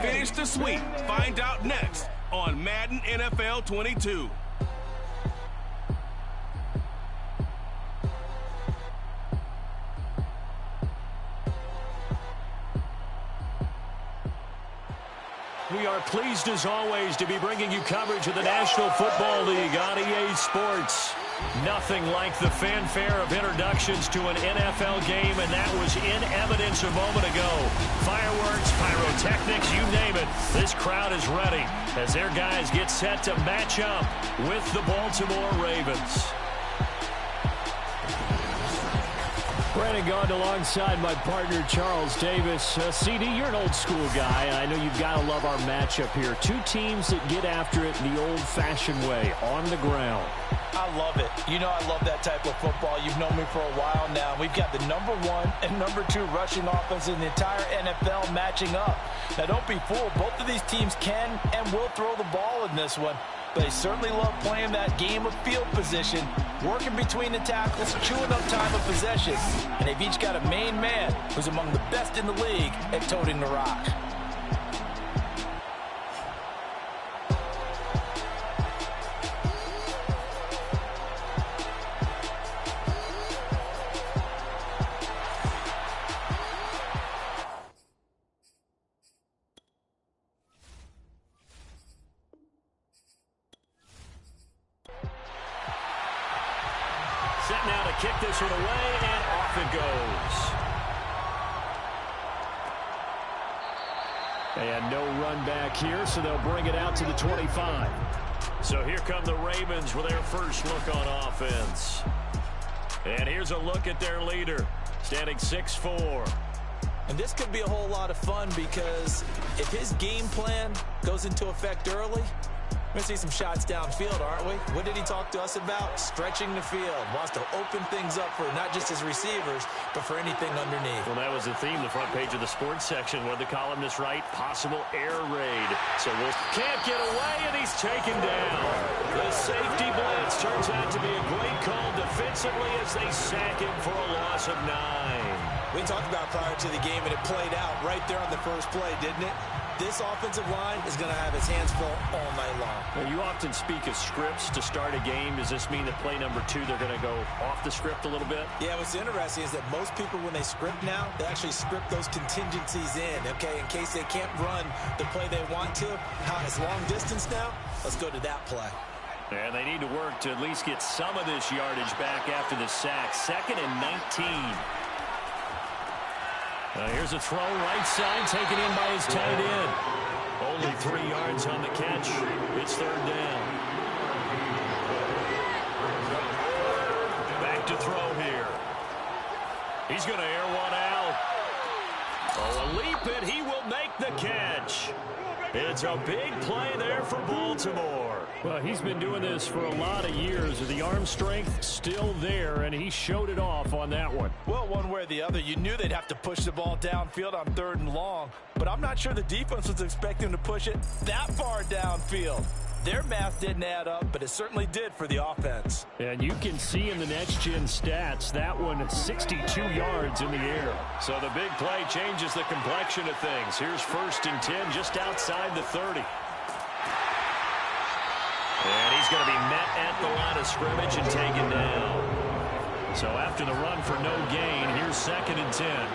finish the sweep? Find out next on Madden NFL 22. We are pleased, as always, to be bringing you coverage of the National Football League on EA Sports. Nothing like the fanfare of introductions to an NFL game, and that was in evidence a moment ago. Fireworks, pyrotechnics, you name it. This crowd is ready as their guys get set to match up with the Baltimore Ravens. Brandon Gaudin alongside my partner, Charles Davis. CD, you're an old-school guy, and I know you've got to love our matchup here. Two teams that get after it the old-fashioned way, on the ground. I love it. You know I love that type of football. You've known me for a while now. We've got the #1 and #2 rushing offense in the entire NFL matching up. Now, don't be fooled. Both of these teams can and will throw the ball in this one. But they certainly love playing that game of field position, working between the tackles, chewing up time of possession. And they've each got a main man who's among the best in the league at toting the rock. Set now to kick this one away, and off it goes. And no run back here, so they'll bring it out to the 25. So here come the Ravens with their first look on offense. And here's a look at their leader, standing 6'4". And this could be a whole lot of fun because if his game plan goes into effect early, we're going to see some shots downfield, aren't we? What did he talk to us about? Stretching the field. Wants to open things up for not just his receivers, but for anything underneath. Well, that was the theme, the front page of the sports section. What did the columnist write? Possible air raid. So Wolf can't get away, and he's taken down. The safety blitz turns out to be a great call defensively as they sack him for a loss of 9. We talked about prior to the game, and it played out right there on the first play, didn't it? This offensive line is going to have his hands full all night long. Well, you often speak of scripts to start a game. Does this mean that play number 2, they're going to go off the script a little bit? Yeah, what's interesting is that most people, when they script now, they actually script those contingencies in, okay, in case they can't run the play they want to. How it's long distance now? Let's go to that play. And they need to work to at least get some of this yardage back after the sack. 2nd and 19. Here's a throw right side taken in by his tight end. Only 3 yards on the catch. It's 3rd down. Back to throw here. He's going to air one out. Oh, a leap it. He will make the catch. It's a big play there for Baltimore. Well, he's been doing this for a lot of years. The arm strength still there, and he showed it off on that one. Well, one way or the other, you knew they'd have to push the ball downfield on 3rd and long, but I'm not sure the defense was expecting to push it that far downfield. Their math didn't add up, but it certainly did for the offense. And you can see in the next-gen stats, that one 62 yards in the air. So the big play changes the complexion of things. Here's 1st and 10 just outside the 30. And he's going to be met at the line of scrimmage and taken down. So after the run for no gain, here's 2nd and 10.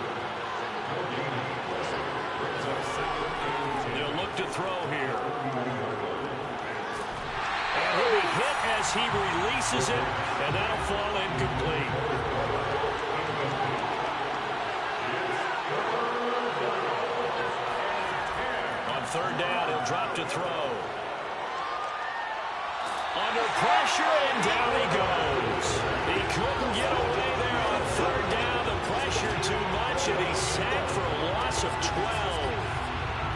They'll look to throw here. And he'll be hit as he releases it, and that'll fall incomplete. On 3rd down, he'll drop to throw. Under pressure, and down he goes. He couldn't get away there on 3rd down. The pressure too much, and he's sacked for a loss of 12.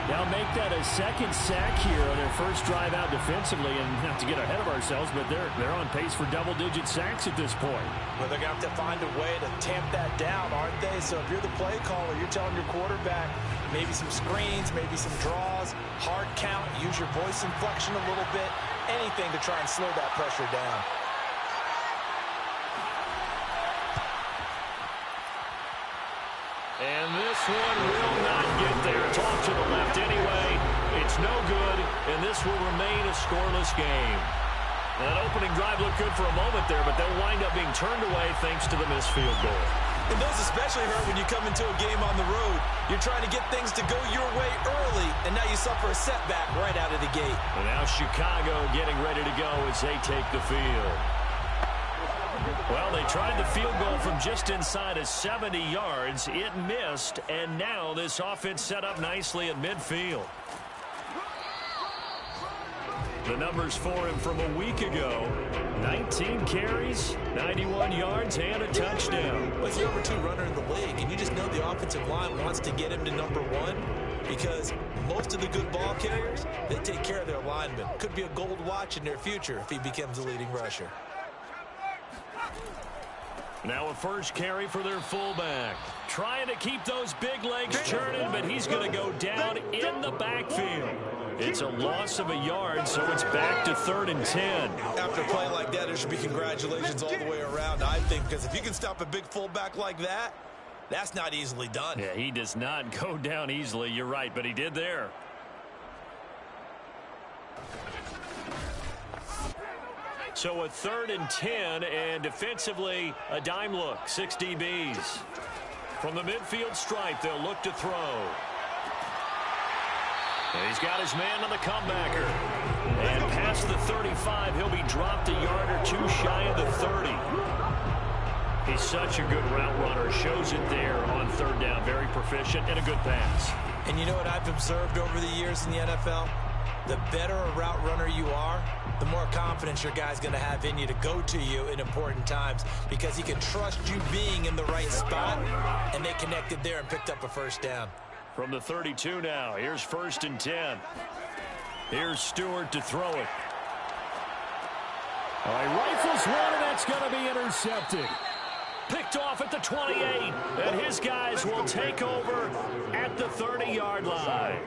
Now make that a 2nd sack here on their first drive out defensively, and not to get ahead of ourselves, but they're on pace for double-digit sacks at this point. Well, they're going to have to find a way to tamp that down, aren't they? So if you're the play caller, you're telling your quarterback maybe some screens, maybe some draws, hard count, use your voice inflection a little bit, anything to try and slow that pressure down. And this one will not get there. It's off to the left anyway. this will remain a scoreless game. That opening drive looked good for a moment there, but they'll wind up being turned away thanks to the missed field goal. And those especially hurt when you come into a game on the road. You're trying to get things to go your way early, and now you suffer a setback right out of the gate. And now Chicago getting ready to go as they take the field. Well, they tried the field goal from just inside of 70 yards. It missed, and now this offense set up nicely at midfield. The numbers for him from a week ago: 19 carries, 91 yards, and a touchdown. Well, he's the number 2 runner in the league, and you just know the offensive line wants to get him to number 1 because most of the good ball carriers, they take care of their linemen. Could be a gold watch in their future if he becomes the leading rusher. Now a first carry for their fullback. Trying to keep those big legs churning, but he's going to go down in the backfield. It's a loss of a yard, so it's back to 3rd and 10. After a play like that, there should be congratulations all the way around, I think, because if you can stop a big fullback like that, that's not easily done. Yeah, he does not go down easily. You're right, but he did there. So a 3rd and 10, and defensively, a dime look. 6 DBs. From the midfield stripe, they'll look to throw. And he's got his man on the comebacker. And past the 35, he'll be dropped a yard or 2 shy of the 30. He's such a good route runner. Shows it there on 3rd down. Very proficient and a good pass. And you know what I've observed over the years in the NFL? The better a route runner you are, the more confidence your guy's going to have in you to go to you in important times because he can trust you being in the right spot, and they connected there and picked up a first down. From the 32 now, here's 1st and 10. Here's Stewart to throw it. All right, rifles one, and that's going to be intercepted. Picked off at the 28, and his guys will take over at the 30-yard line.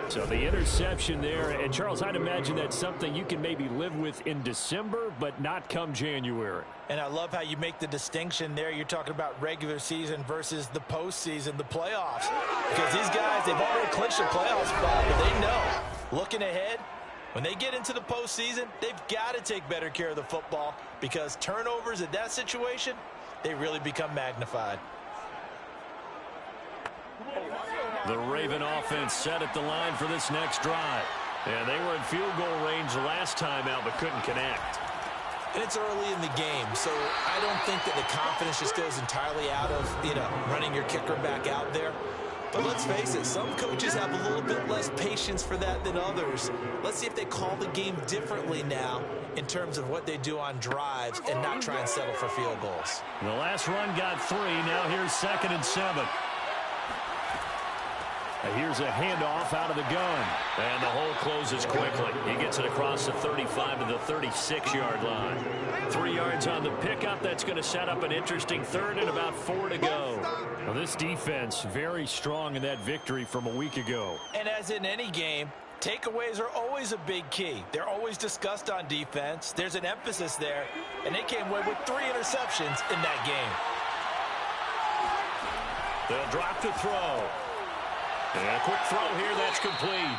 So the interception there, and Charles, I'd imagine that's something you can maybe live with in December, but not come January. And I love how you make the distinction there. You're talking about regular season versus the postseason, the playoffs. Because these guys, they've already clinched a playoff spot, but they know, looking ahead, when they get into the postseason, they've got to take better care of the football because turnovers in that situation, they really become magnified. The Raven offense set at the line for this next drive. And they were in field goal range last time out, but couldn't connect. And it's early in the game, so I don't think that the confidence just goes entirely out of, running your kicker back out there. But let's face it, some coaches have a little bit less patience for that than others. Let's see if they call the game differently now in terms of what they do on drives and not try and settle for field goals. The last run got 3. Now here's 2nd and 7. Here's a handoff out of the gun. And the hole closes quickly. He gets it across the 35 to the 36-yard line. 3 yards on the pickup. That's going to set up an interesting 3rd and about 4 to go. Well, this defense very strong in that victory from a week ago. And as in any game, takeaways are always a big key. They're always discussed on defense. There's an emphasis there. And they came away with 3 interceptions in that game. They'll drop the throw. And a quick throw here, that's complete.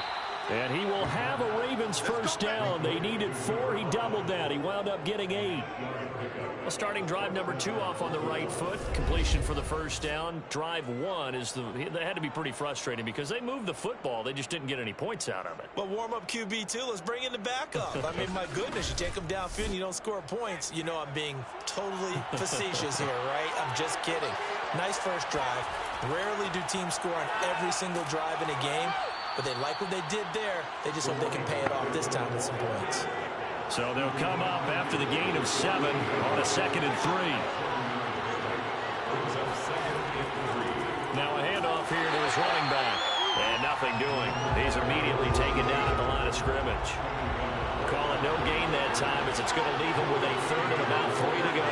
And he will have a Ravens first down. They needed 4. He doubled that. He wound up getting 8. Well, starting drive number 2 off on the right foot. Completion for the first down. Drive 1 is they had to be pretty frustrating because they moved the football. They just didn't get any points out of it. But warm-up QB2, let's bring in the backup. I mean, my goodness, you take them downfield and you don't score points. You know I'm being totally facetious here, right? I'm just kidding. Nice first drive. Rarely do teams score on every single drive in a game, but they like what they did there. They just hope they can pay it off this time with some points. So they'll come up after the gain of 7 on a 2nd and 3. Now a handoff here to his running back. And nothing doing. He's immediately taken down at the line of scrimmage. Call it no gain that time as it's going to leave him with a 3rd and about 3 to go.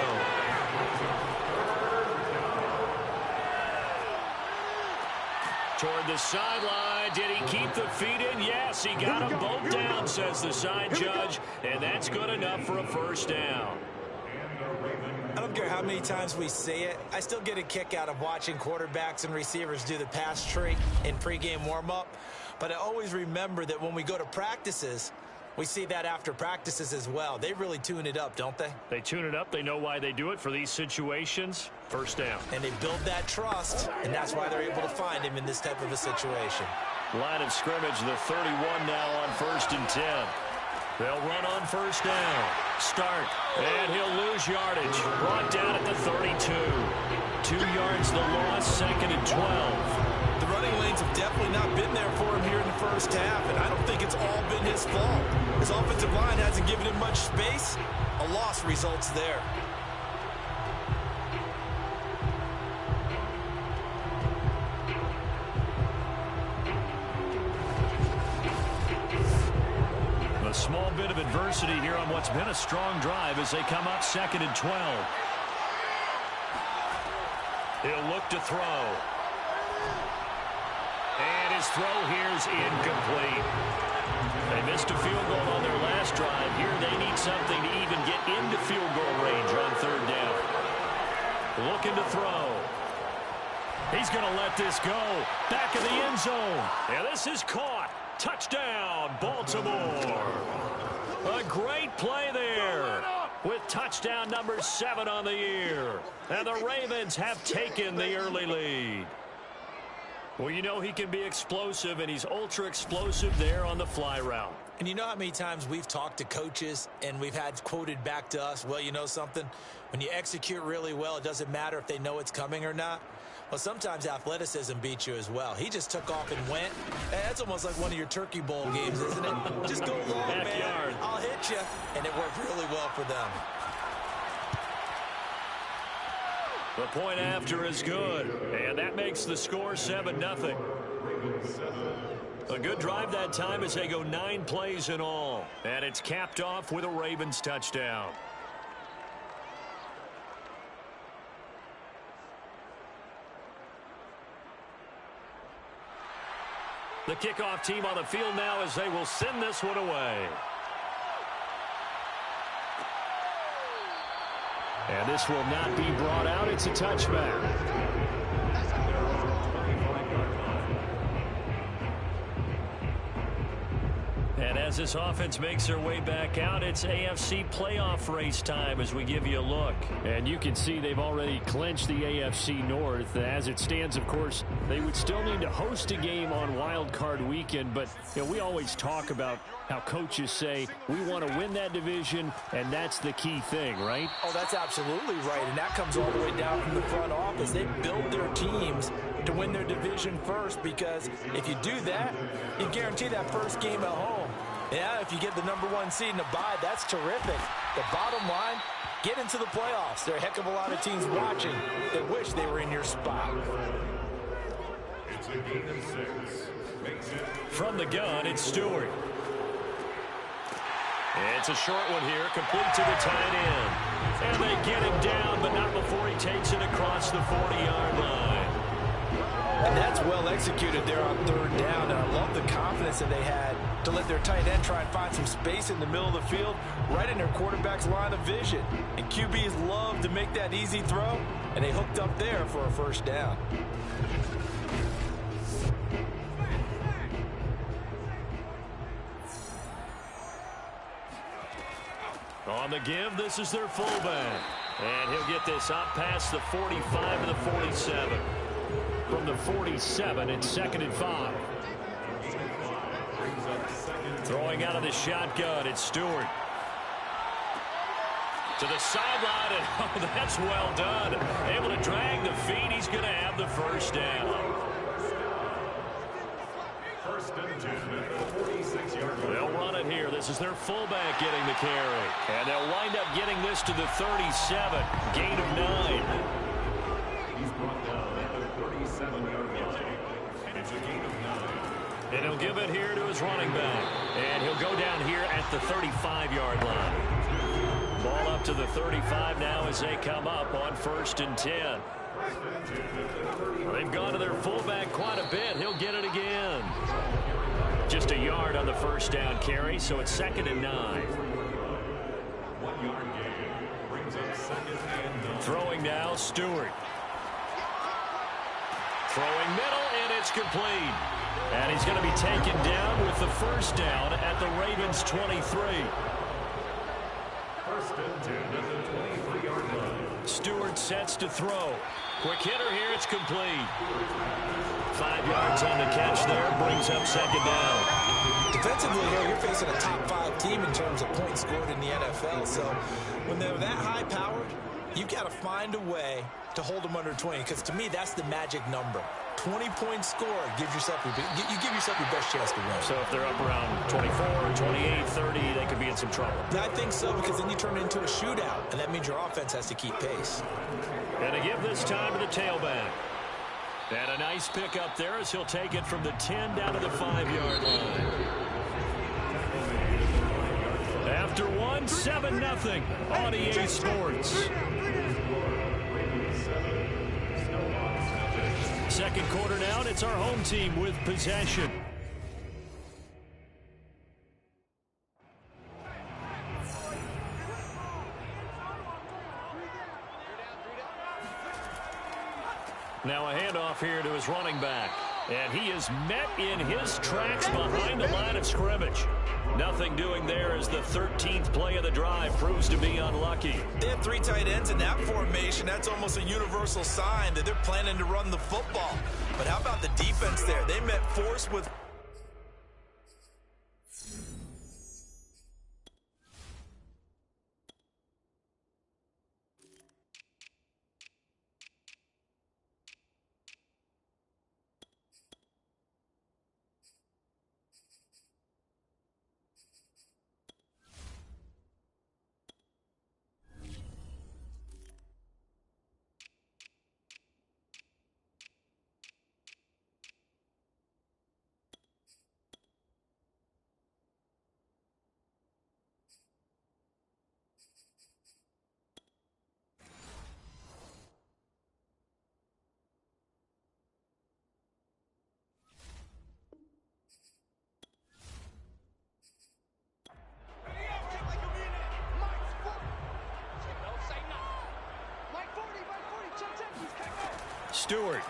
Toward the sideline. Did he keep the feet in? Yes, he got them both down, says the side judge. And that's good enough for a first down. I don't care how many times we say it. I still get a kick out of watching quarterbacks and receivers do the pass tree in pregame warm-up. But I always remember that when we go to practices, we see that after practices as well. They really tune it up, don't they? They tune it up. They know why they do it for these situations. First down. And they build that trust, and that's why they're able to find him in this type of a situation. Line of scrimmage, the 31 now on 1st and 10. They'll run on first down. Start. And he'll lose yardage. Brought down at the 32. 2 yards the loss, 2nd and 12. The running lanes have definitely not been there for him here in the first half, and I don't think it's all been his fault. His offensive line hasn't given him much space. A loss results there. A small bit of adversity here on what's been a strong drive as they come up 2nd and 12. He'll look to throw. And his throw here is incomplete. They missed a field goal on their last drive. Here they need something to even get into field goal range on 3rd down. Looking to throw. He's going to let this go. Back of the end zone. And this is caught. Touchdown, Baltimore. A great play there with touchdown number 7 on the year. And the Ravens have taken the early lead. Well, you know he can be explosive, and he's ultra explosive there on the fly route. And you know how many times we've talked to coaches and we've had quoted back to us, well, you know something? When you execute really well, it doesn't matter if they know it's coming or not. Well, sometimes athleticism beats you as well. He just took off and went. Hey, that's almost like one of your Turkey Bowl games, isn't it? Just go long, Backyard. man. I'll hit you. And it worked really well for them. The point after is good. And that makes the score 7-0. A good drive that time as they go 9 plays in all. And it's capped off with a Ravens touchdown. The kickoff team on the field now as they will send this one away. And this will not be brought out. It's a touchback. And as this offense makes their way back out, it's AFC playoff race time as we give you a look. And you can see they've already clinched the AFC North. As it stands, of course, they would still need to host a game on Wild Card Weekend. But you know, we always talk about how coaches say we want to win that division, and that's the key thing, right? Oh, that's absolutely right. And that comes all the way down from the front office. They build their teams to win their division first, because if you do that, you guarantee that first game at home. Yeah, if you get the #1 seed in a bye, that's terrific. The bottom line, get into the playoffs. There are a heck of a lot of teams watching that wish they were in your spot. From the gun, it's Stewart. It's a short one here, complete to the tight end. And they get him down, but not before he takes it across the 40-yard line. And that's well executed there on 3rd down. And I love the confidence that they had to let their tight end try and find some space in the middle of the field, right in their quarterback's line of vision. And QBs love to make that easy throw, and they hooked up there for a 1st down. On the give, this is their fullback. And he'll get this up past the 45 to the 47. From the 47, it's 2nd and 5. Throwing out of the shotgun, it's Stewart. To the sideline, and oh, that's well done. Able to drag the feet. He's going to have the 1st down. They'll run it here. This is their fullback getting the carry. And they'll wind up getting this to the 37. Gain of 9. He's brought down at the 37-yard line. It's a gain of 9. And he'll give it here to his running back. And he'll go down here at the 35-yard line. Ball up to the 35 now as they come up on 1st and 10. They've gone to their fullback quite a bit. He'll get it again. Just a yard on the 1st down carry, so it's 2nd and 9. 1-yard gain brings up 2nd and 9. Throwing now, Stewart. Throwing middle, and it's complete. And he's going to be taken down with the first down at the Ravens' 23. First and 10 at the 23-yard line. Stewart sets to throw. Quick hitter here. It's complete. 5 yards on the catch there. Brings up second down. Defensively here, you're facing a top 5 team in terms of points scored in the NFL. So when they're that high-powered, you've got to find a way to hold them under 20. Because to me, that's the magic number. 20 points scored gives yourself your best chance to win. So if they're up around 24, 28, 30, they could be in some trouble. I think so, because then you turn it into a shootout, and that means your offense has to keep pace. And to give this time to the tailback. And a nice pick up there as he'll take it from the 10 down to the 5-yard line. After 1, 7-0 on EA Sports. Second quarter now, and it's our home team with possession. Now a handoff here to his running back. And he is met in his tracks behind the line of scrimmage. Nothing doing there as the 13th play of the drive proves to be unlucky. They have 3 tight ends in that formation. That's almost a universal sign that they're planning to run the football. But how about the defense there? They met force with... Stewart.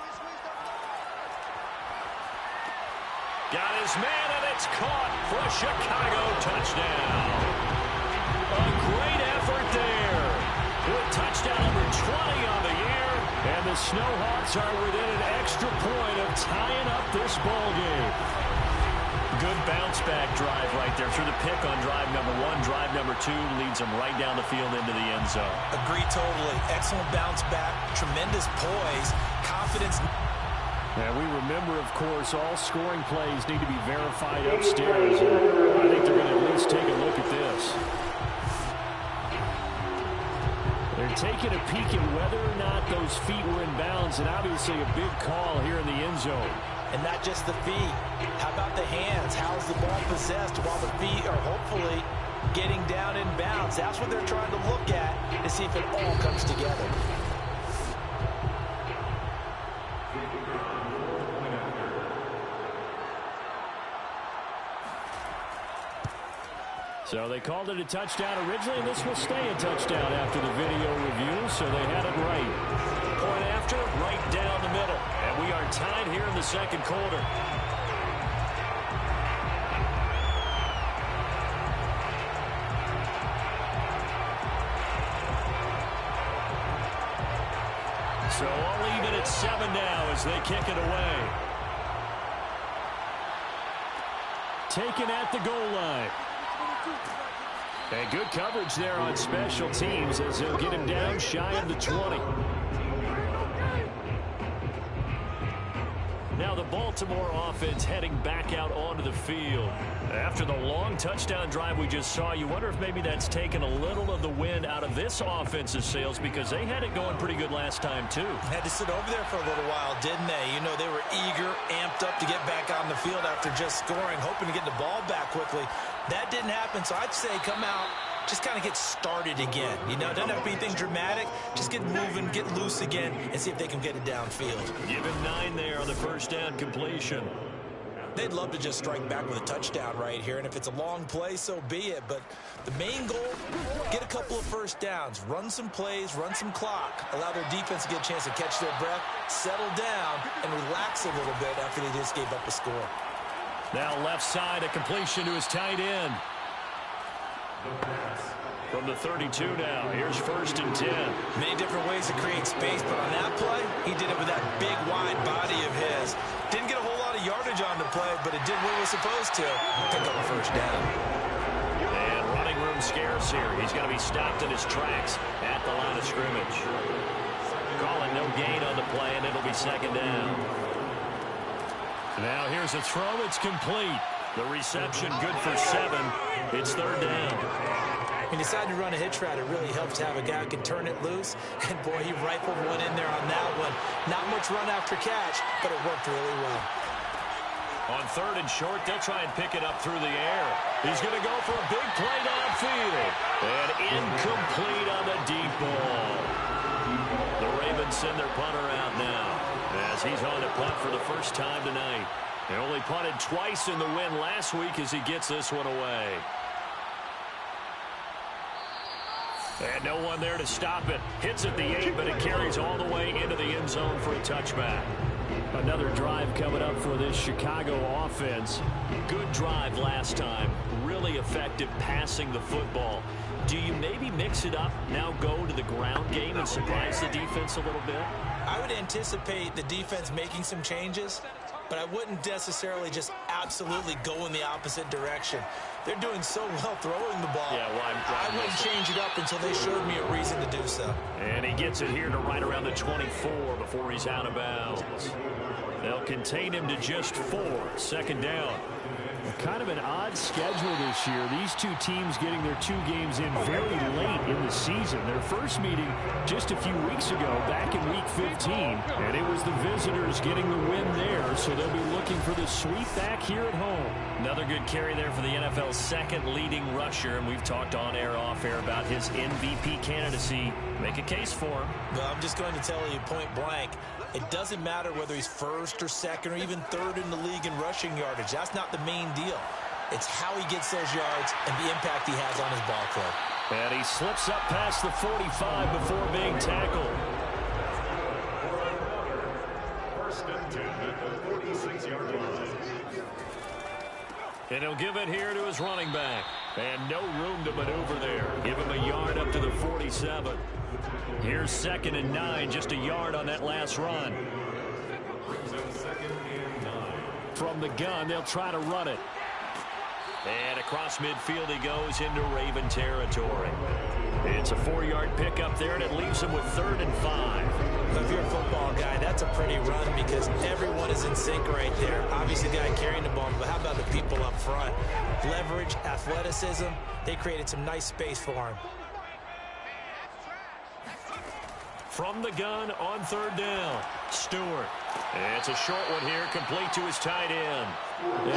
Got his man, and it's caught for a Chicago touchdown. A great effort there. With touchdown number 20 on the year, and the Snowhawks are within an extra point of tying up this ball game. Good bounce-back drive right there through the pick on drive number 1. Drive number 2 leads them right down the field into the end zone. Agree totally. Excellent bounce-back, tremendous poise, confidence. And we remember, of course, all scoring plays need to be verified upstairs. And I think they're going to at least take a look at this. They're taking a peek at whether or not those feet were in bounds, and obviously a big call here in the end zone. And not just the feet. How about the hands? How's the ball possessed while the feet are hopefully getting down in bounds? That's what they're trying to look at to see if it all comes together. So they called it a touchdown originally, and this will stay a touchdown after the video review, so they had it right. Point after, right down the middle. And we are tied here in the second quarter. So all even at 7 now as they kick it away. Taken at the goal line. And good coverage there on special teams as they'll get him down shy of the 20. Now the Baltimore offense heading back out onto the field. After the long touchdown drive we just saw, you wonder if maybe that's taken a little of the wind out of this offense's sails because they had it going pretty good last time too. Had to sit over there for a little while, didn't they? You know, they were eager, amped up to get back out on the field after just scoring, hoping to get the ball back quickly. That didn't happen, so I'd say come out, just kind of get started again. You know, doesn't have to be anything dramatic. Just get moving, get loose again, and see if they can get it downfield. Give him 9 there on the first down completion. They'd love to just strike back with a touchdown right here, and if it's a long play, so be it. But the main goal, get a couple of first downs, run some plays, run some clock, allow their defense to get a chance to catch their breath, settle down, and relax a little bit after they just gave up a score. Now left side, a completion to his tight end. From the 32 now, here's 1st and 10. Many different ways to create space, but on that play, he did it with that big, wide body of his. Didn't get a whole lot of yardage on the play, but it did what it was supposed to. Pick up a first down. And running room scarce here. He's going to be stopped in his tracks at the line of scrimmage. Calling no gain on the play, and it'll be 2nd down. Now here's a throw. It's complete. The reception good for 7. It's 3rd down. When you decide to run a hitch route, it really helps to have a guy who can turn it loose. And, boy, he rifled one in there on that one. Not much run after catch, but it worked really well. On 3rd and short, they'll try and pick it up through the air. He's going to go for a big play downfield. And incomplete on the deep ball. The Ravens send their punter out now as he's on to punt for the first time tonight. They only punted twice in the win last week as he gets this one away. And no one there to stop it. Hits at the 8, but it carries all the way into the end zone for a touchback. Another drive coming up for this Chicago offense. Good drive last time. Really effective passing the football. Do you maybe mix it up, now go to the ground game and surprise the defense a little bit? I would anticipate the defense making some changes, but I wouldn't necessarily just absolutely go in the opposite direction. They're doing so well throwing the ball. Yeah, well, I wouldn't change it up until they showed me a reason to do so. And he gets it here to right around the 24 before he's out of bounds. They'll contain him to just 4. 2nd down. Kind of an odd schedule this year. These two teams getting their 2 games in very late in the season. Their first meeting just a few weeks ago, back in Week 15. And it was the visitors getting the win there, so they'll be looking for the sweep back here at home. Another good carry there for the NFL's 2nd leading rusher, and we've talked on air, off air about his MVP candidacy. Make a case for him. Well, I'm just going to tell you point blank, it doesn't matter whether he's 1st or 2nd or even 3rd in the league in rushing yardage. That's not the main deal. It's how he gets those yards and the impact he has on his ball club. And he slips up past the 45 before being tackled. 1st and 10 at the 46-yard line. And he'll give it here to his running back. And no room to maneuver there. Give him a yard up to the 47. Here's 2nd and 9, just a yard on that last run. From the gun, they'll try to run it. And across midfield he goes into Raven territory. It's a 4-yard pickup there, and it leaves him with 3rd and 5. If you're a football guy, that's a pretty run because everyone is in sync right there. Obviously the guy carrying the ball, but how about the people up front? Leverage, athleticism, they created some nice space for him. From the gun on 3rd down, Stewart. And it's a short one here, complete to his tight end.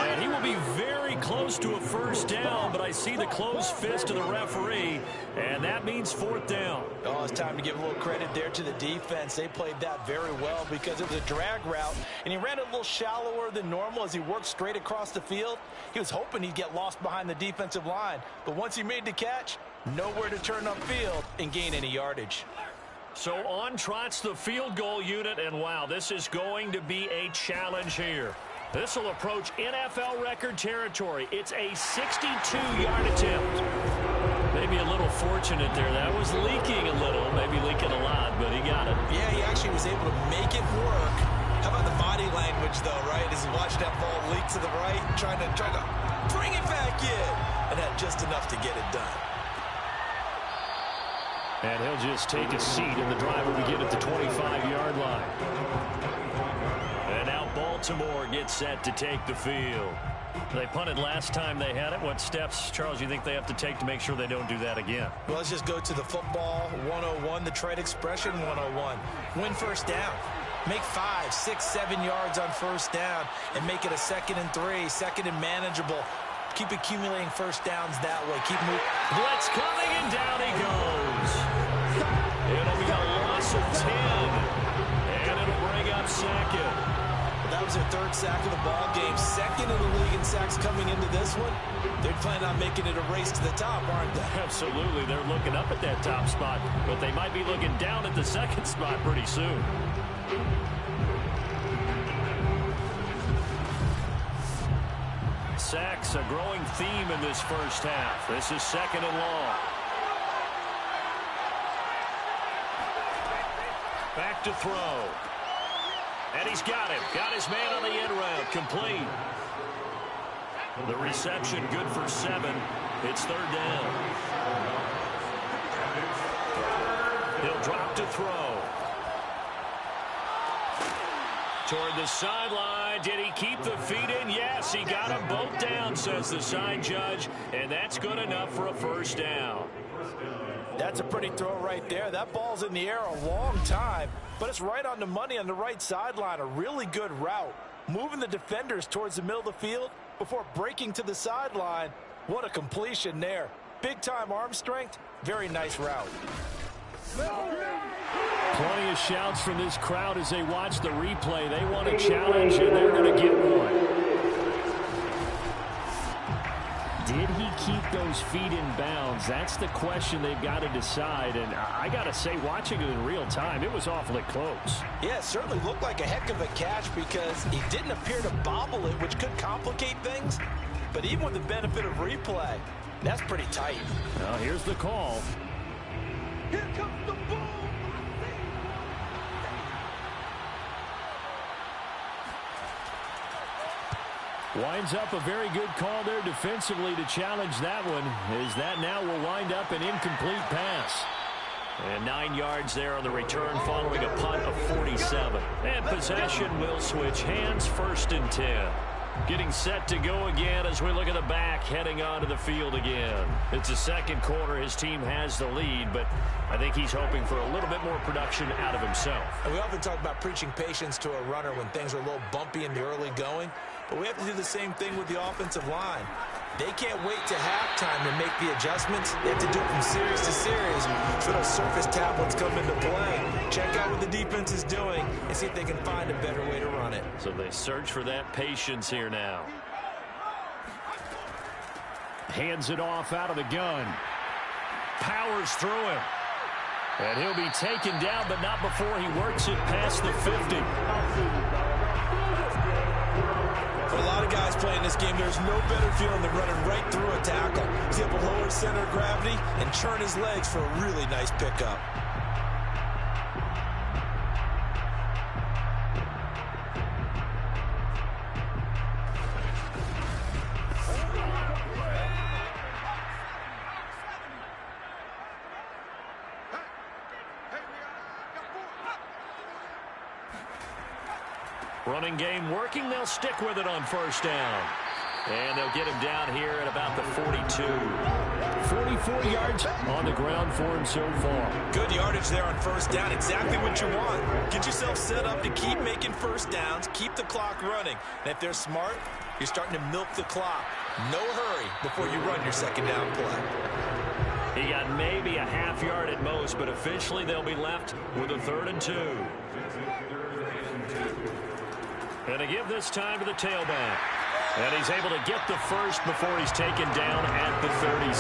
And he will be very close to a first down, but I see the closed fist of the referee, and that means 4th down. Oh, it's time to give a little credit there to the defense. They played that very well because it was a drag route, and he ran it a little shallower than normal as he worked straight across the field. He was hoping he'd get lost behind the defensive line, but once he made the catch, nowhere to turn upfield and gain any yardage. So on trots the field goal unit, and wow, this is going to be a challenge here. This will approach NFL record territory. It's a 62-yard attempt. Maybe a little fortunate there. That was leaking a little, maybe leaking a lot, but he got it. Yeah, he actually was able to make it work. How about the body language, though, right? As he watched that ball leak to the right, trying to bring it back in, and had just enough to get it done. And he'll just take a seat, and the drive will begin at the 25-yard line. And now Baltimore gets set to take the field. They punted last time they had it. What steps, Charles, you think they have to take to make sure they don't do that again? Well, let's just go to the football 101, the trade expression 101. Win first down. Make 5, 6, 7 yards on first down and make it a 2nd and 3, 2nd and manageable. Keep accumulating first downs that way. Keep moving. Blitz coming, and down he goes. It'll be a loss of 10. And it'll bring up 2nd. that was their third sack of the ball game. Second in the league in sacks coming into this one. They're planning on making it a race to the top, aren't they? Absolutely. They're looking up at that top spot, but they might be looking down at the second spot pretty soon. Sacks, a growing theme in this first half. This is second and long. Back to throw. And he's got him. Got his man on the end route. Complete. The reception good for 7. It's third down. He'll drop to throw. Toward the sideline. Did he keep the feet in? Yes, he got them both down, says the side judge. And that's good enough for a first down. That's a pretty throw right there. That ball's in the air a long time, but it's right on the money on the right sideline. A really good route. Moving the defenders towards the middle of the field before breaking to the sideline. What a completion there. Big-time arm strength. Very nice route. Plenty of shouts from this crowd as they watch the replay. They want a challenge, and they're going to get one. Did he keep those feet in bounds? That's the question they've got to decide. And I got to say, watching it in real time, it was awfully close. Yeah, it certainly looked like a heck of a catch because he didn't appear to bobble it, which could complicate things. But even with the benefit of replay, that's pretty tight. Now here's the call. Here comes the ball. Winds up a very good call there defensively to challenge that one, as that now will wind up an incomplete pass. And 9 yards there on the return following a punt of 47. And possession will switch hands, 1st and 10. Getting set to go again as we look at the back heading onto the field again. It's the second quarter. His team has the lead, but I think he's hoping for a little bit more production out of himself. And we often talk about preaching patience to a runner when things are a little bumpy in the early going. But we have to do the same thing with the offensive line. They can't wait to halftime to make the adjustments. They have to do it from series to series. So those surface tablets come into play. Check out what the defense is doing and see if they can find a better way to run it. So they search for that patience here now. Hands it off out of the gun. Powers through him. And he'll be taken down, but not before he works it past the 50. For a lot of guys playing this game, there's no better feeling than running right through a tackle. He's able to lower his center of gravity and churn his legs for a really nice pickup. Running game working. They'll stick with it on 1st down. And they'll get him down here at about the 42. 44 yards on the ground for him so far. Good yardage there on 1st down. Exactly what you want. Get yourself set up to keep making 1st downs. Keep the clock running. And if they're smart, you're starting to milk the clock. No hurry before you run your 2nd down play. He got maybe a half yard at most, but officially they'll be left with a 3rd and 2. And to give this time to the tailback. And he's able to get the first before he's taken down at the 36.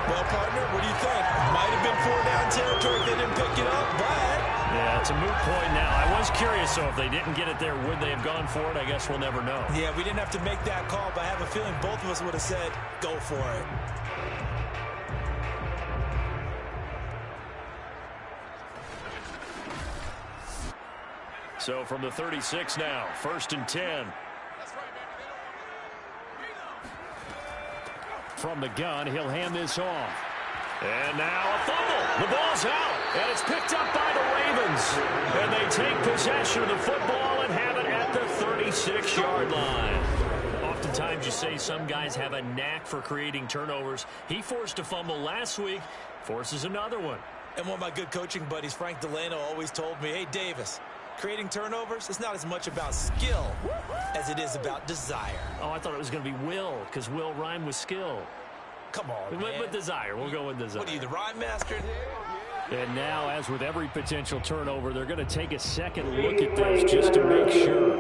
Well, partner, what do you think? Might have been 4-down territory if they didn't pick it up, but... Yeah, it's a moot point now. I was curious, so if they didn't get it there, would they have gone for it? I guess we'll never know. Yeah, we didn't have to make that call, but I have a feeling both of us would have said, go for it. So from the 36 now, 1st and 10. From the gun, he'll hand this off. And now a fumble. The ball's out, and it's picked up by the Ravens. And they take possession of the football and have it at the 36-yard line. Oftentimes you say some guys have a knack for creating turnovers. He forced a fumble last week, forces another one. And one of my good coaching buddies, Frank Delano, always told me, hey, Davis, creating turnovers is not as much about skill as it is about desire. Oh, I thought it was going to be will, because will rhyme with skill. Come on, man. With desire. We'll go with desire. What are you, the rhyme master? And now, as with every potential turnover, they're going to take a second look at this just to make sure.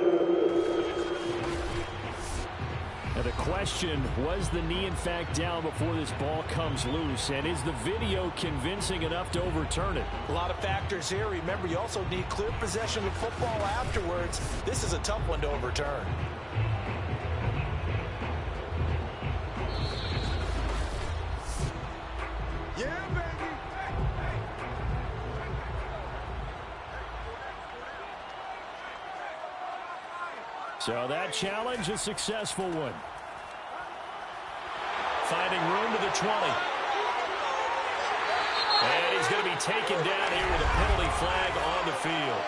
Now the question, was the knee in fact down before this ball comes loose? And is the video convincing enough to overturn it? A lot of factors here. Remember, you also need clear possession of football afterwards. This is a tough one to overturn. So that challenge, a successful one. Finding room to the 20. And he's going to be taken down here with a penalty flag on the field.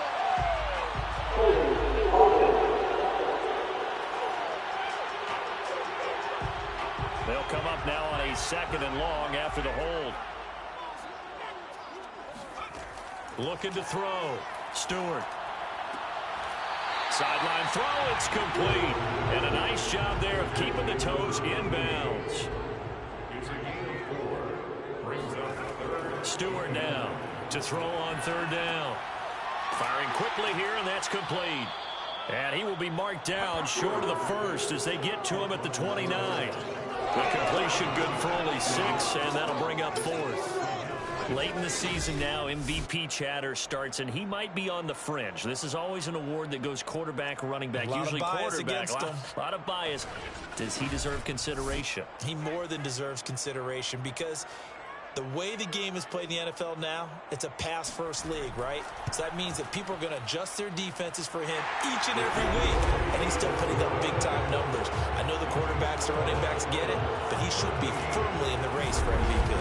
They'll come up now on a 2nd and long after the hold. Looking to throw. Stewart. Sideline throw, it's complete. And a nice job there of keeping the toes inbounds. Stewart now to throw on 3rd down. Firing quickly here, and that's complete. And he will be marked down short of the 1st as they get to him at the 29. The completion good for only 6, and that'll bring up 4th. Late in the season now, MVP chatter starts, and he might be on the fringe. This is always an award that goes quarterback, running back, usually quarterback. A lot of bias. Does he deserve consideration? He more than deserves consideration because the way the game is played in the NFL now, it's a pass-first league, right? So that means that people are going to adjust their defenses for him each and every week, and he's still putting up big-time numbers. I know the quarterbacks, the running backs get it, but he should be firmly in the race for MVP.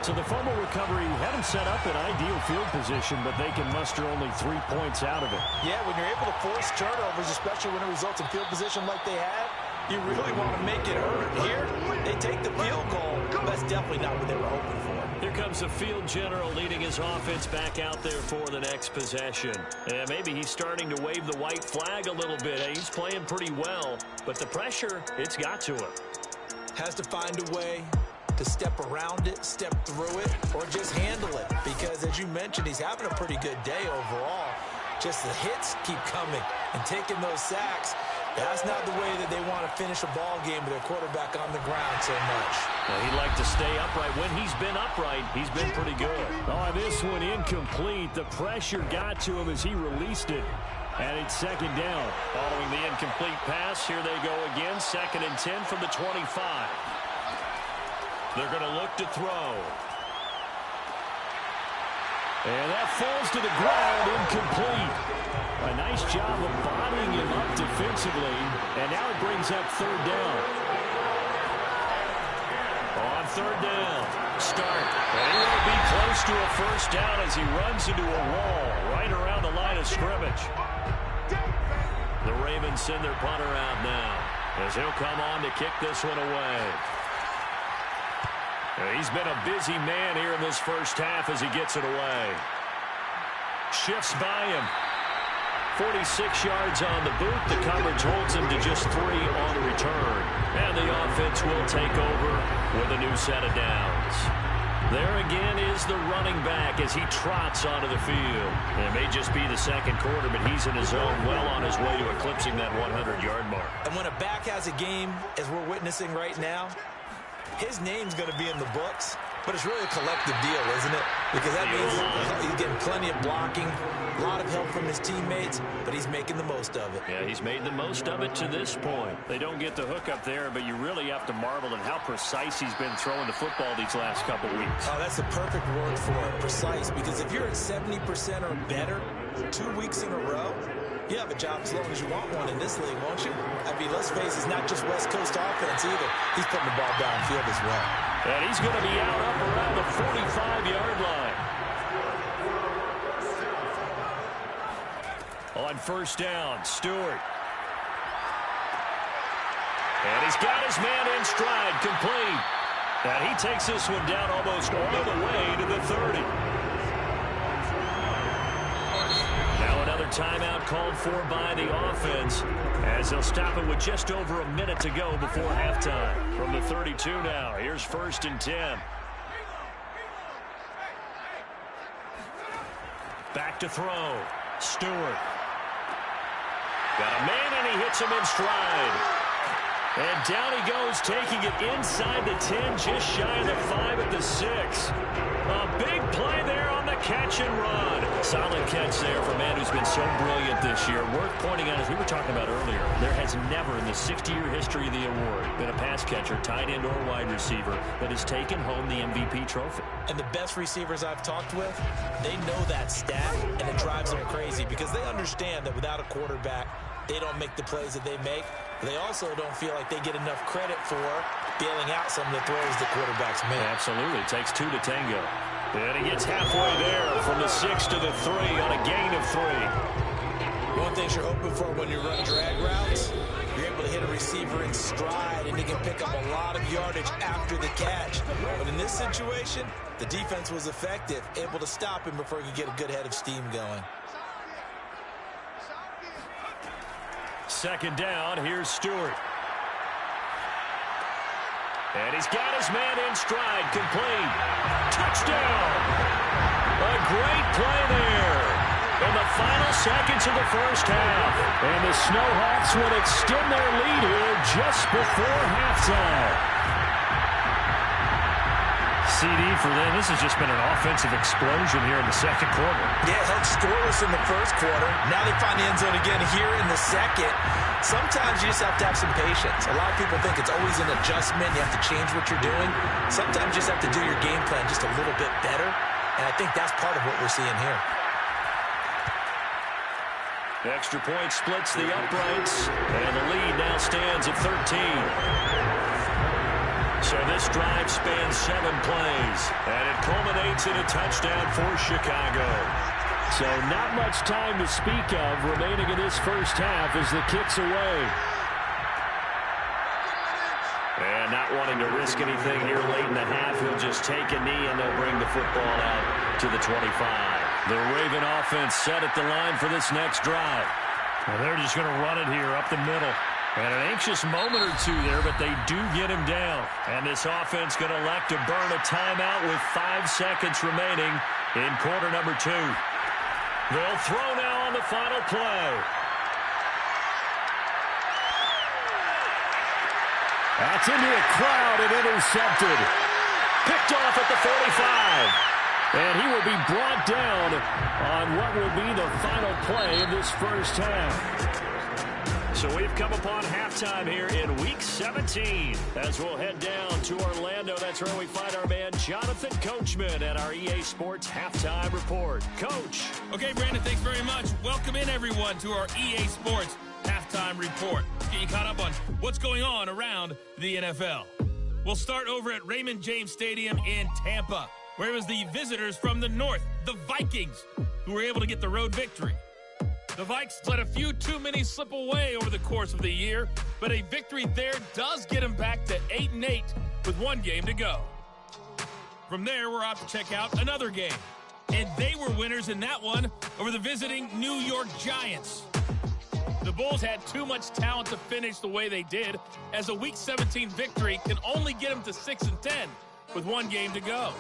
So the fumble recovery had him set up in ideal field position, but they can muster only 3 points out of it. Yeah, when you're able to force turnovers, especially when it results in field position like they had, you really want to make it hurt. Here, they take the field goal. That's definitely not what they were hoping for. Here comes the field general leading his offense back out there for the next possession. And maybe he's starting to wave the white flag a little bit. He's playing pretty well, but the pressure, it's got to him. Has to find a way to step around it, step through it, or just handle it. Because, as you mentioned, he's having a pretty good day overall. Just the hits keep coming and taking those sacks. That's not the way that they want to finish a ball game with their quarterback on the ground so much. Now, he'd like to stay upright. When he's been upright, he's been pretty good. Oh, this one incomplete. The pressure got to him as he released it. And it's 2nd down. Following the incomplete pass, here they go again. 2nd and 10 from the 25. They're going to look to throw. And that falls to the ground, incomplete. A nice job of bodying him up defensively. And now it brings up 3rd down. On 3rd down, start. And he will be close to a 1st down as he runs into a wall right around the line of scrimmage. The Ravens send their punter out now as he'll come on to kick this one away. He's been a busy man here in this 1st half as he gets it away. Shifts by him. 46 yards on the boot. The coverage holds him to just 3 on the return. And the offense will take over with a new set of downs. There again is the running back as he trots onto the field. It may just be the 2nd quarter, but he's in his zone, well on his way to eclipsing that 100-yard mark. And when a back has a game, as we're witnessing right now, his name's going to be in the books, but it's really a collective deal, isn't it? Because that means he's getting plenty of blocking, a lot of help from his teammates, but he's making the most of it. Yeah, he's made the most of it to this point. They don't get the hook up there, but you really have to marvel at how precise he's been throwing the football these last couple weeks. Oh, that's the perfect word for it, precise, because if you're at 70% or better 2 weeks in a row, you have a job as long as you want one in this league, won't you? I mean, let's face it, it's not just West Coast offense either. He's putting the ball downfield as well. And he's going to be out up around the 45-yard line. On 1st down, Stewart. And he's got his man in stride, complete. And he takes this one down almost all the way to the 30. Timeout called for by the offense as they'll stop it with just over a minute to go before halftime. From the 32 now, here's 1st and 10. Back to throw. Stewart. Got a man, and he hits him in stride. And down he goes, taking it inside the 10, just shy of the 5 at the 6. A big play there on the catch and run. Solid catch there for a man who's been so brilliant this year. Worth pointing out, as we were talking about earlier, there has never in the 60-year history of the award been a pass catcher, tight end, or wide receiver that has taken home the MVP trophy. And the best receivers I've talked with, they know that stat, and it drives them crazy because they understand that without a quarterback, they don't make the plays that they make. They also don't feel like they get enough credit for bailing out some of the throws the quarterbacks make. Absolutely. It takes 2 to tango. And he gets halfway there from the 6 to the 3 on a gain of 3. One thing you're hoping for when you run drag routes, you're able to hit a receiver in stride, and he can pick up a lot of yardage after the catch. But in this situation, the defense was effective, able to stop him before he could get a good head of steam going. Second down, here's Stewart. And he's got his man in stride, complete. Touchdown! A great play there in the final seconds of the first half. And the Snowhawks will extend their lead here just before halftime. CD for them. This has just been an offensive explosion here in the second quarter. Yeah, held scoreless in the first quarter. Now they find the end zone again here in the second. Sometimes you just have to have some patience. A lot of people think it's always an adjustment. You have to change what you're doing. Sometimes you just have to do your game plan just a little bit better. And I think that's part of what we're seeing here. The extra point splits the uprights. And the lead now stands at 13. So this drive spans 7 plays, and it culminates in a touchdown for Chicago. So not much time to speak of remaining in this first half as the kick's away. And not wanting to risk anything here late in the half, he'll just take a knee, and they'll bring the football out to the 25. The Raven offense set at the line for this next drive. Well, they're just going to run it here up the middle. And an anxious moment or two there, but they do get him down. And this offense going to elect to burn a timeout with 5 seconds remaining in quarter number 2. They'll throw now on the final play. That's into a crowd and intercepted. Picked off at the 45. And he will be brought down on what will be the final play of this first half. So we've come upon halftime here in Week 17. As we'll head down to Orlando, that's where we find our man Jonathan Coachman at our EA Sports Halftime Report. Coach. Okay, Brandon, thanks very much. Welcome in, everyone, to our EA Sports Halftime Report. Get you caught up on what's going on around the NFL. We'll start over at Raymond James Stadium in Tampa, where it was the visitors from the north, the Vikings, who were able to get the road victory. The Vikes let a few too many slip away over the course of the year, but a victory there does get them back to 8-8 with 1 game to go. From there, we're off to check out another game, and they were winners in that one over the visiting New York Giants. The Bulls had too much talent to finish the way they did, as a Week 17 victory can only get them to 6-10 with 1 game to go.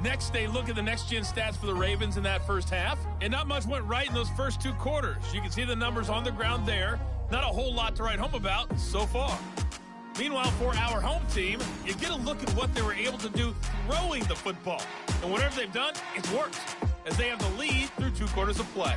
Next, they look at the next-gen stats for the Ravens in that first half, and not much went right in those first 2 quarters. You can see the numbers on the ground there. Not a whole lot to write home about so far. Meanwhile, for our home team, you get a look at what they were able to do throwing the football. And whatever they've done, it's worked, as they have the lead through 2 quarters of play.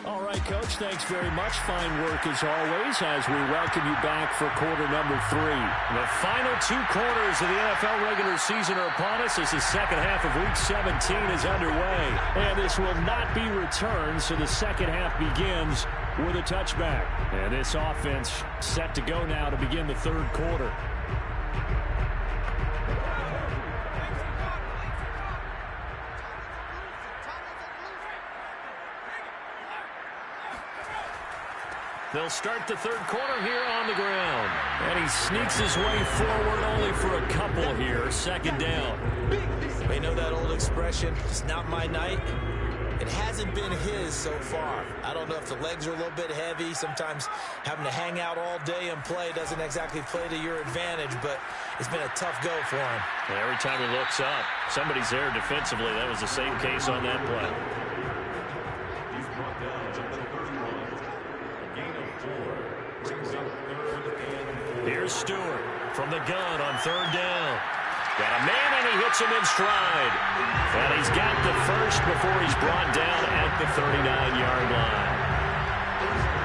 All right, Coach, thanks very much. Fine work as always as we welcome you back for quarter number 3. The final 2 quarters of the NFL regular season are upon us as the second half of Week 17 is underway. And this will not be returned, so the second half begins with a touchback. And this offense set to go now to begin the 3rd quarter. They'll start the 3rd quarter here on the ground. And he sneaks his way forward only for a couple here. 2nd down. They know that old expression, it's not my night. It hasn't been his so far. I don't know if the legs are a little bit heavy. Sometimes having to hang out all day and play doesn't exactly play to your advantage, but it's been a tough go for him. And every time he looks up, somebody's there defensively. That was the same case on that play. He's brought down at the 31. A gain of 4. Brings up 3rd and 4. Here's Stewart from the gun on 3rd down. Got a man, and he hits him in stride. And he's got the first before he's brought down at the 39-yard line.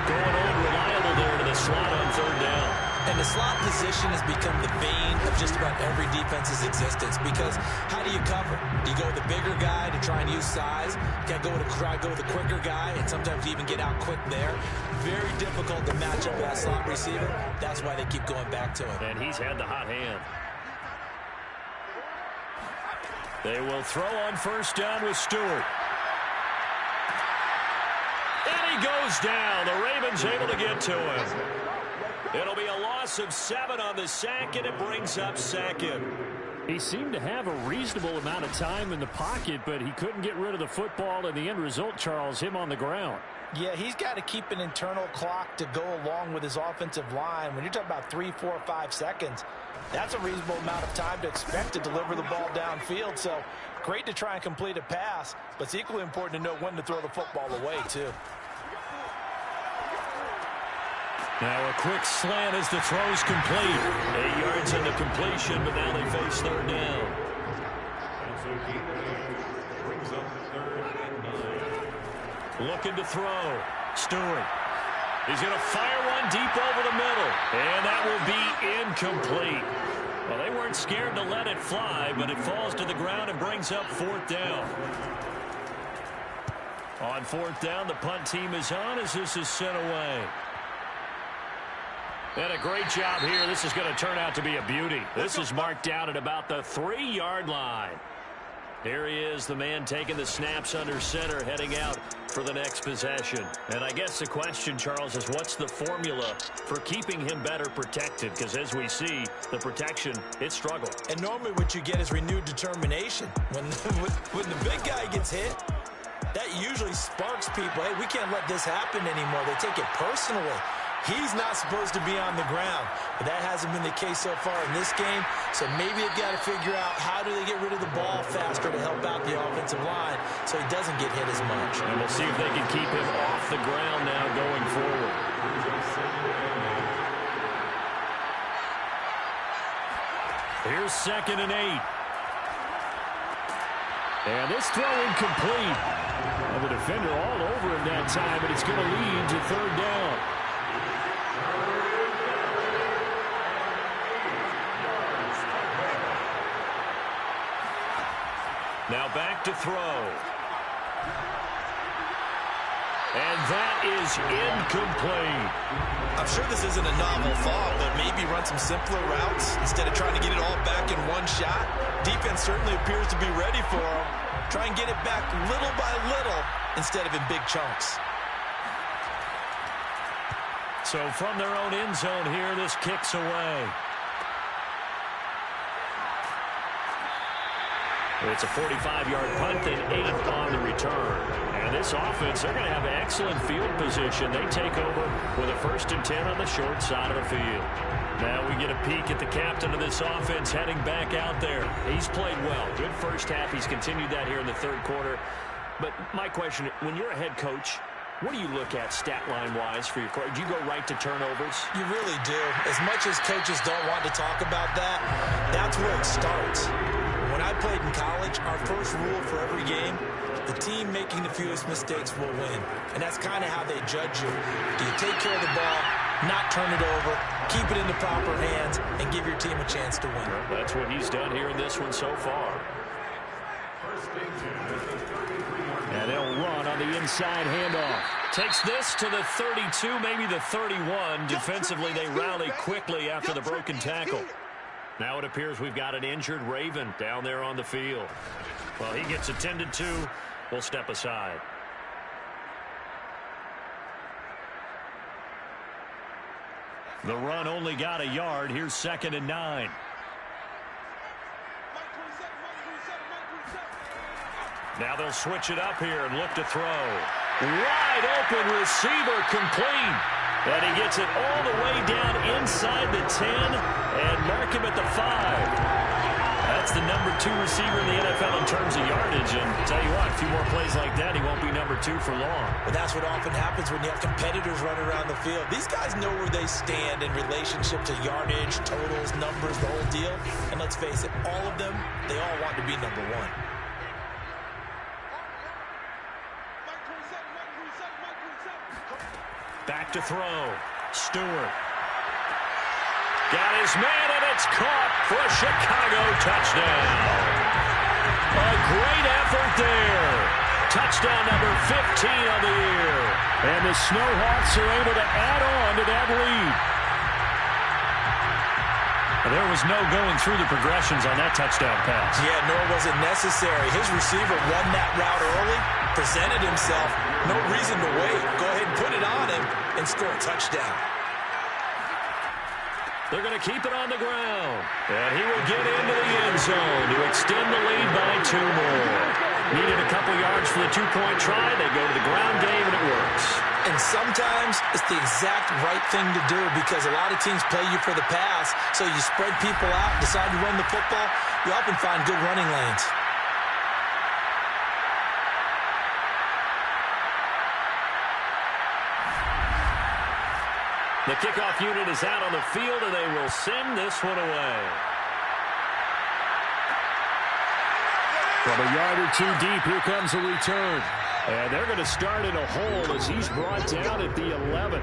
Going old reliable there to the slot on 3rd down. And the slot position has become the bane of just about every defense's existence, because how do you cover? Do you go with the bigger guy to try and use size? You got to go with a quicker guy, and sometimes you even get out quick there. Very difficult to match up with that slot receiver. That's why they keep going back to him. And he's had the hot hand. They will throw on 1st down with Stewart. And he goes down. The Ravens able to get to him. It'll be a loss of 7 on the sack, and it brings up 2nd. He seemed to have a reasonable amount of time in the pocket, but he couldn't get rid of the football, and the end result, Charles, him on the ground. Yeah, he's got to keep an internal clock to go along with his offensive line. When you're talking about 3, 4, 5 seconds, that's a reasonable amount of time to expect to deliver the ball downfield. So great to try and complete a pass, but it's equally important to know when to throw the football away, too. Now a quick slant as the throw's complete. 8 yards in the completion, but now they face 3rd down. And so gain of 8. Brings up 3rd and 9. Looking to throw. Stewart. He's going to fire one deep over the middle. And that will be incomplete. Well, they weren't scared to let it fly, but it falls to the ground and brings up 4th down. On 4th down, the punt team is on as this is sent away. And a great job here. This is going to turn out to be a beauty. This is marked out at about the 3-yard line. Here he is, the man taking the snaps under center, heading out for the next possession. And I guess the question, Charles, is what's the formula for keeping him better protected? Because as we see, the protection, it struggled. And normally what you get is renewed determination. When the big guy gets hit, that usually sparks people. Hey, we can't let this happen anymore. They take it personally. He's not supposed to be on the ground, but that hasn't been the case so far in this game. So maybe they've got to figure out how do they get rid of the ball faster to help out the offensive line so he doesn't get hit as much. And we'll see if they can keep him off the ground now going forward. Here's 2nd and 8. And this throw incomplete. Well, the defender all over him that time, but it's going to lead to 3rd down. Now back to throw. And that is incomplete. I'm sure this isn't a novel thought, but maybe run some simpler routes instead of trying to get it all back in one shot. Defense certainly appears to be ready for him. Try and get it back little by little instead of in big chunks. So from their own end zone here, this kicks away. It's a 45-yard punt, then 8 on the return. And this offense, they're going to have excellent field position. They take over with a 1st and 10 on the short side of the field. Now we get a peek at the captain of this offense heading back out there. He's played well. Good first half. He's continued that here in the 3rd quarter. But my question, when you're a head coach, what do you look at stat line-wise for your coach? Do you go right to turnovers? You really do. As much as coaches don't want to talk about that, that's where it starts. When I played in college, our first rule for every game, the team making the fewest mistakes will win. And that's kind of how they judge you. Do you take care of the ball, not turn it over, keep it in the proper hands, and give your team a chance to win? Well, that's what he's done here in this one so far. And they'll run on the inside handoff. Takes this to the 32, maybe the 31. Defensively, they rally quickly after the broken tackle. Now it appears we've got an injured Raven down there on the field. Well, he gets attended to. We'll step aside. The run only got a yard. Here's 2nd and 9. Now they'll switch it up here and look to throw. Wide open receiver complete. And he gets it all the way down inside the 10 and mark him at the 5. That's the number 2 receiver in the NFL in terms of yardage. And tell you what, a few more plays like that, he won't be number 2 for long. But that's what often happens when you have competitors running around the field. These guys know where they stand in relationship to yardage, totals, numbers, the whole deal. And let's face it, all of them, they all want to be number 1. Back to throw. Stewart. Got his man, and it's caught for a Chicago touchdown. A great effort there. Touchdown number 15 on the year. And the Snowhawks are able to add on to that lead. There was no going through the progressions on that touchdown pass. Yeah, nor was it necessary. His receiver won that route early, presented himself. No reason to wait. Go ahead and put it on him and score a touchdown. They're going to keep it on the ground. And he will get into the end zone to extend the lead by 2 more. Needed a couple yards for the 2-point try. They go to the ground game, and it works. And sometimes it's the exact right thing to do because a lot of teams play you for the pass. So you spread people out, decide to run the football. You often find good running lanes. The kickoff unit is out on the field, and they will send this one away. From a yard or 2 deep, here comes a return. And they're going to start in a hole as he's brought down at the 11.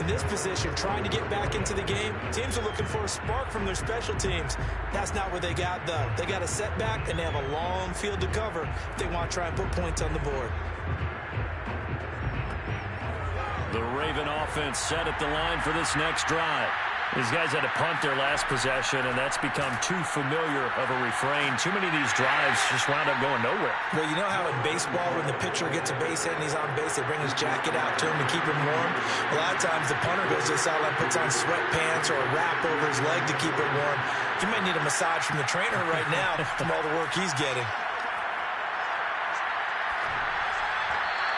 In this position, trying to get back into the game, teams are looking for a spark from their special teams. That's not what they got, though. They got a setback, and they have a long field to cover if they want to try and put points on the board. The Raven offense set at the line for this next drive. These guys had to punt their last possession, and that's become too familiar of a refrain. Too many of these drives just wound up going nowhere. Well, you know how in baseball, when the pitcher gets a base hit and he's on base, they bring his jacket out to him to keep him warm? A lot of times the punter goes to the sideline, puts on sweatpants or a wrap over his leg to keep it warm. He might need a massage from the trainer right now from all the work he's getting.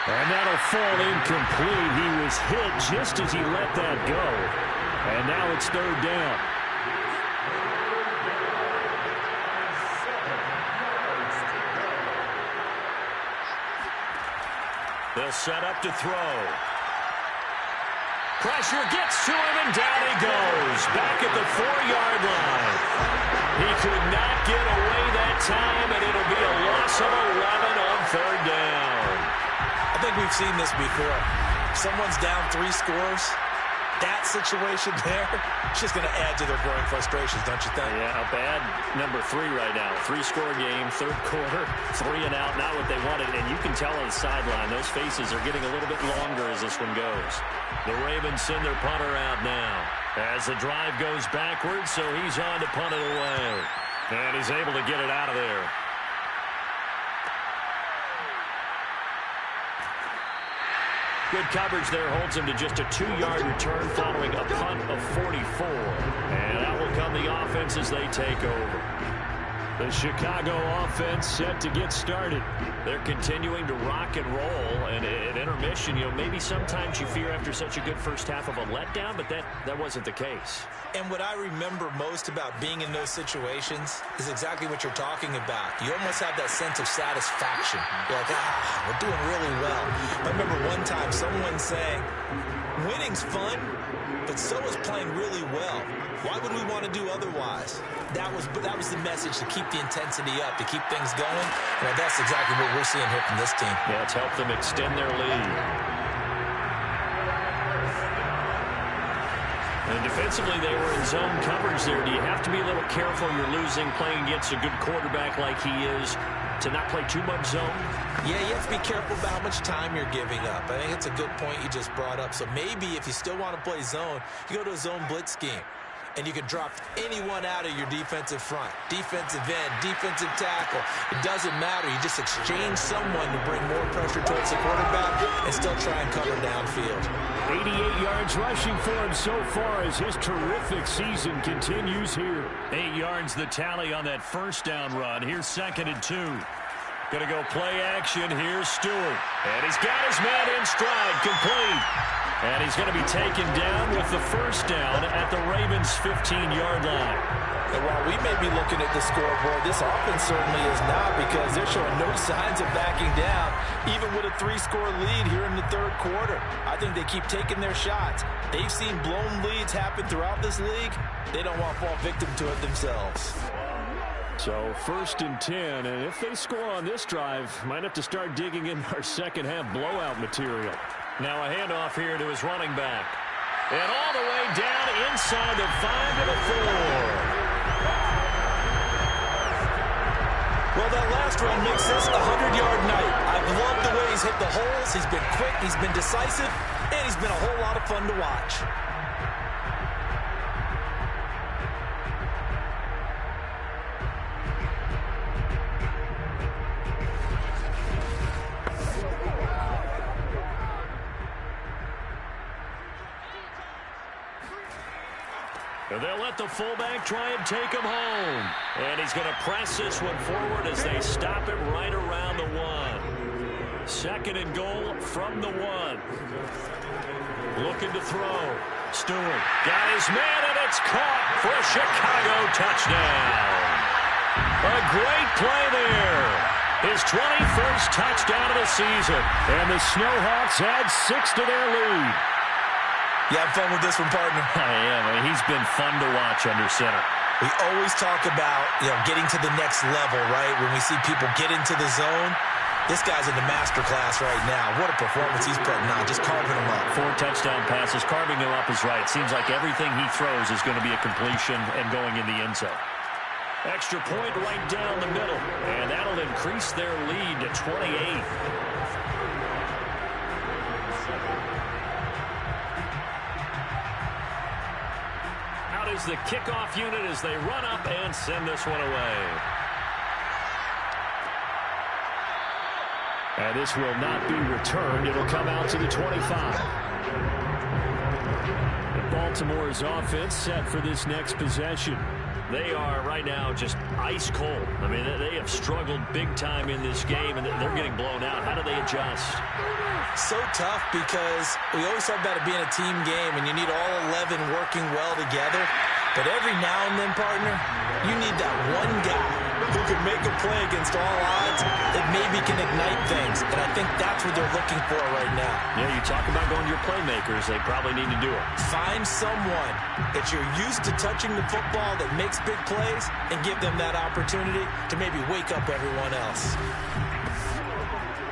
And that'll fall incomplete. He was hit just as he let that go. And now it's 3rd down. They'll set up to throw. Pressure gets to him, and down he goes. Back at the 4-yard line. He could not get away that time, and it'll be a loss of 11 on 3rd down. I think we've seen this before. Someone's down 3 scores. That situation there, it's just going to add to their growing frustrations, don't you think? Yeah, a bad number 3 right now. 3-score game, 3rd quarter, 3 and out, not what they wanted. And you can tell on the sideline, those faces are getting a little bit longer as this one goes. The Ravens send their punter out now. As the drive goes backwards, so he's on to punt it away. And he's able to get it out of there. Good coverage there holds him to just a 2-yard return following a punt of 44. And out will come the offense as they take over. The Chicago offense set to get started. They're continuing to rock and roll. And at intermission, maybe sometimes you fear after such a good first half of a letdown, but that wasn't the case. And what I remember most about being in those situations is exactly what you're talking about. You almost have that sense of satisfaction. You're like, we're doing really well. I remember one time someone saying, winning's fun, but so is playing really well. Why would we want to do otherwise? That was the message, to keep the intensity up, to keep things going. Well, that's exactly what we're seeing here from this team. Yeah, it's helped them extend their lead. And defensively, they were in zone coverage there. Do you have to be a little careful? You're losing, playing against a good quarterback like he is, to not play too much zone? Yeah, you have to be careful about how much time you're giving up. I think it's a good point you just brought up. So maybe if you still want to play zone, you go to a zone blitz scheme. And you can drop anyone out of your defensive front. Defensive end, defensive tackle. It doesn't matter. You just exchange someone to bring more pressure towards the quarterback and still try and cover downfield. 88 yards rushing for him so far as his terrific season continues here. 8 yards the tally on that first down run. Here's 2nd and 2. Going to go play action. Here's Stewart. And he's got his man in stride, complete. And he's going to be taken down with the first down at the Ravens' 15-yard line. And while we may be looking at the scoreboard, this offense certainly is not, because they're showing no signs of backing down, even with a 3-score lead here in the third quarter. I think they keep taking their shots. They've seen blown leads happen throughout this league. They don't want to fall victim to it themselves. So 1st and 10, and if they score on this drive, might have to start digging in our second half blowout material. Now a handoff here to his running back. And all the way down inside the 5 to the 4. Well, that last run makes this a 100-yard night. I've loved the way he's hit the holes. He's been quick, he's been decisive, and he's been a whole lot of fun to watch. And they'll let the fullback try and take him home. And he's going to press this one forward as they stop it right around the 1. 2nd and goal from the 1. Looking to throw. Stewart got his man, and it's caught for a Chicago touchdown. A great play there. His 21st touchdown of the season. And the Snowhawks add 6 to their lead. You have fun with this one, partner? I am. I mean, he's been fun to watch under center. We always talk about, getting to the next level, right? When we see people get into the zone, this guy's in the master class right now. What a performance he's putting on, just carving them up. 4 touchdown passes. Carving them up is right. Seems like everything he throws is going to be a completion and going in the end zone. Extra point right down the middle, and that'll increase their lead to 28. Is the kickoff unit as they run up and send this one away. And this will not be returned. It'll come out to the 25. And Baltimore's offense set for this next possession. They are right now just ice cold. I mean, they have struggled big time in this game, and they're getting blown out. How do they adjust? So tough, because we always talk about it being a team game, and you need all 11 working well together. But every now and then, partner, you need that one guy who can make a play against all odds that maybe can ignite things. And I think that's what they're looking for right now. Yeah, you talk about going to your playmakers. They probably need to do it. Find someone that you're used to touching the football that makes big plays and give them that opportunity to maybe wake up everyone else.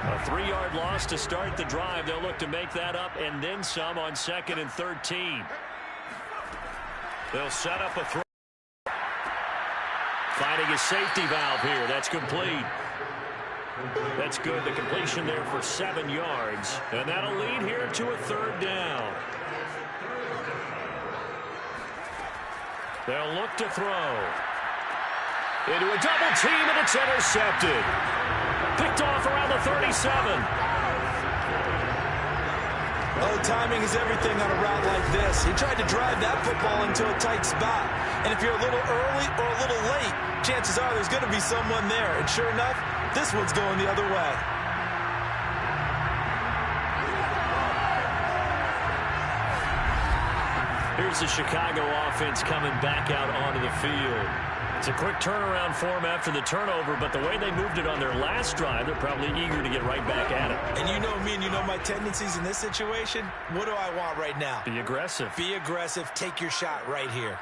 A 3-yard loss to start the drive. They'll look to make that up and then some on 2nd and 13. They'll set up a throw. Finding a safety valve here. That's complete. That's good. The completion there for 7 yards. And that'll lead here to a 3rd down. They'll look to throw. Into a double team, and it's intercepted. Picked off around the 37. Oh, timing is everything on a route like this. He tried to drive that football into a tight spot. And if you're a little early or a little late, chances are there's going to be someone there. And sure enough, this one's going the other way. Here's the Chicago offense coming back out onto the field. It's a quick turnaround for them after the turnover, but the way they moved it on their last drive, they're probably eager to get right back at it. And you know me and you know my tendencies in this situation. What do I want right now? Be aggressive. Be aggressive. Take your shot right here.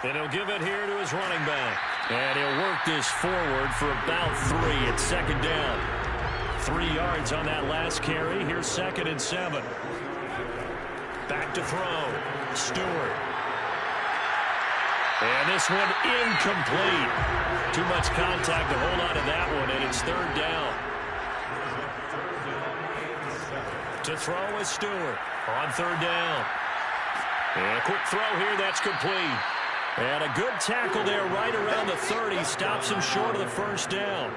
And he'll give it here to his running back. And he'll work this forward for about 3 at 2nd down. 3 yards on that last carry. Here's 2nd and 7. Back to throw. Stewart. And this one incomplete. Too much contact to hold on to that one, and it's 3rd down. To throw is Stewart on 3rd down. And a quick throw here, that's complete. And a good tackle there right around the 30. Stops him short of the 1st down.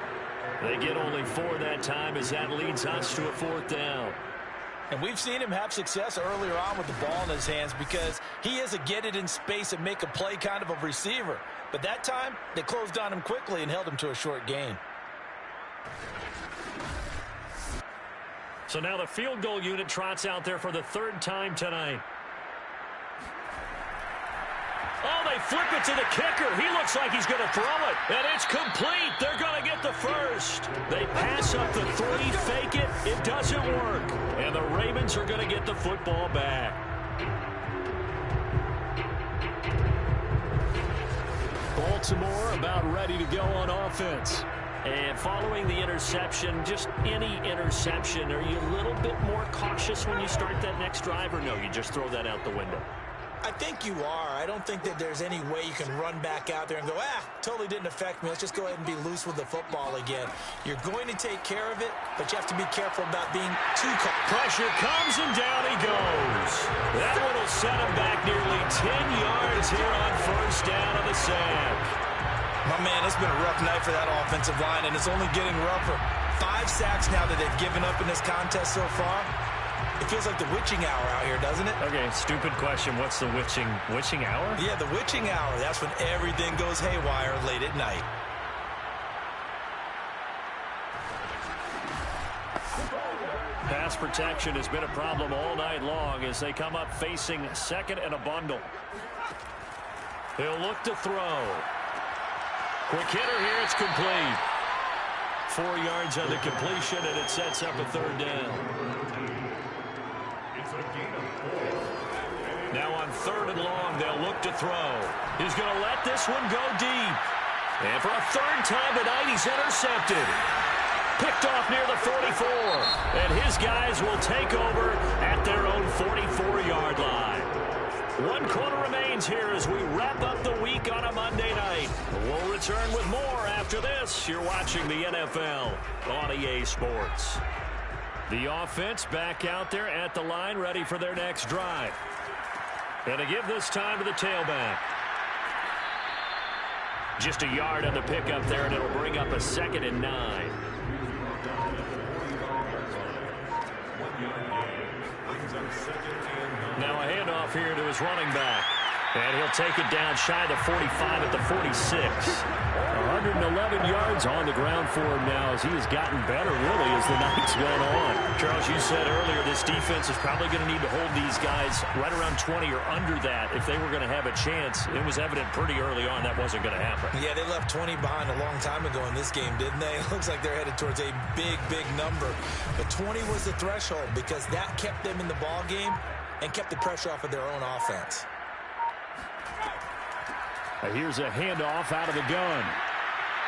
They get only 4 that time as that leads us to a 4th down. And we've seen him have success earlier on with the ball in his hands because he is a get it in space and make a play kind of a receiver. But that time, they closed on him quickly and held him to a short gain. So now the field goal unit trots out there for the third time tonight. Oh, they flip it to the kicker. He looks like he's going to throw it. And it's complete. They're going to get the first. They pass up the 3, fake it. It doesn't work. And the Ravens are going to get the football back. Baltimore about ready to go on offense. And following the interception, just any interception, are you a little bit more cautious when you start that next drive, or no, you just throw that out the window? I think you are. I don't think that there's any way you can run back out there and go, totally didn't affect me. Let's just go ahead and be loose with the football again. You're going to take care of it, but you have to be careful about being too cautious. Pressure comes, and down he goes. That one will set him back nearly 10 yards here on first down of the sack. My man, it's been a rough night for that offensive line, and it's only getting rougher. 5 sacks now that they've given up in this contest so far. It feels like the witching hour out here, doesn't it? Okay, stupid question. What's the witching hour? Yeah, the witching hour. That's when everything goes haywire late at night. Pass protection has been a problem all night long as they come up facing second and a bundle. He'll look to throw. Quick hitter here. It's complete. 4 yards on the completion, and it sets up a third down. Now on 3rd and long, they'll look to throw. He's going to let this one go deep. And for a 3rd time tonight, he's intercepted. Picked off near the 44. And his guys will take over at their own 44-yard line. 1 quarter remains here as we wrap up the week on a Monday night. We'll return with more after this. You're watching the NFL on EA Sports. The offense back out there at the line, ready for their next drive. And to give this time to the tailback. Just a yard on the pickup there, and it'll bring up a 2nd and 9. Now a handoff here to his running back. And he'll take it down shy of the 45 at the 46. 111 yards on the ground for him now as he has gotten better, really, as the night's gone on. Charles, you said earlier this defense is probably going to need to hold these guys right around 20 or under that if they were going to have a chance. It was evident pretty early on that wasn't going to happen. Yeah, they left 20 behind a long time ago in this game, didn't they? It looks like they're headed towards a big, big number. But 20 was the threshold because that kept them in the ball game and kept the pressure off of their own offense. Here's a handoff out of the gun.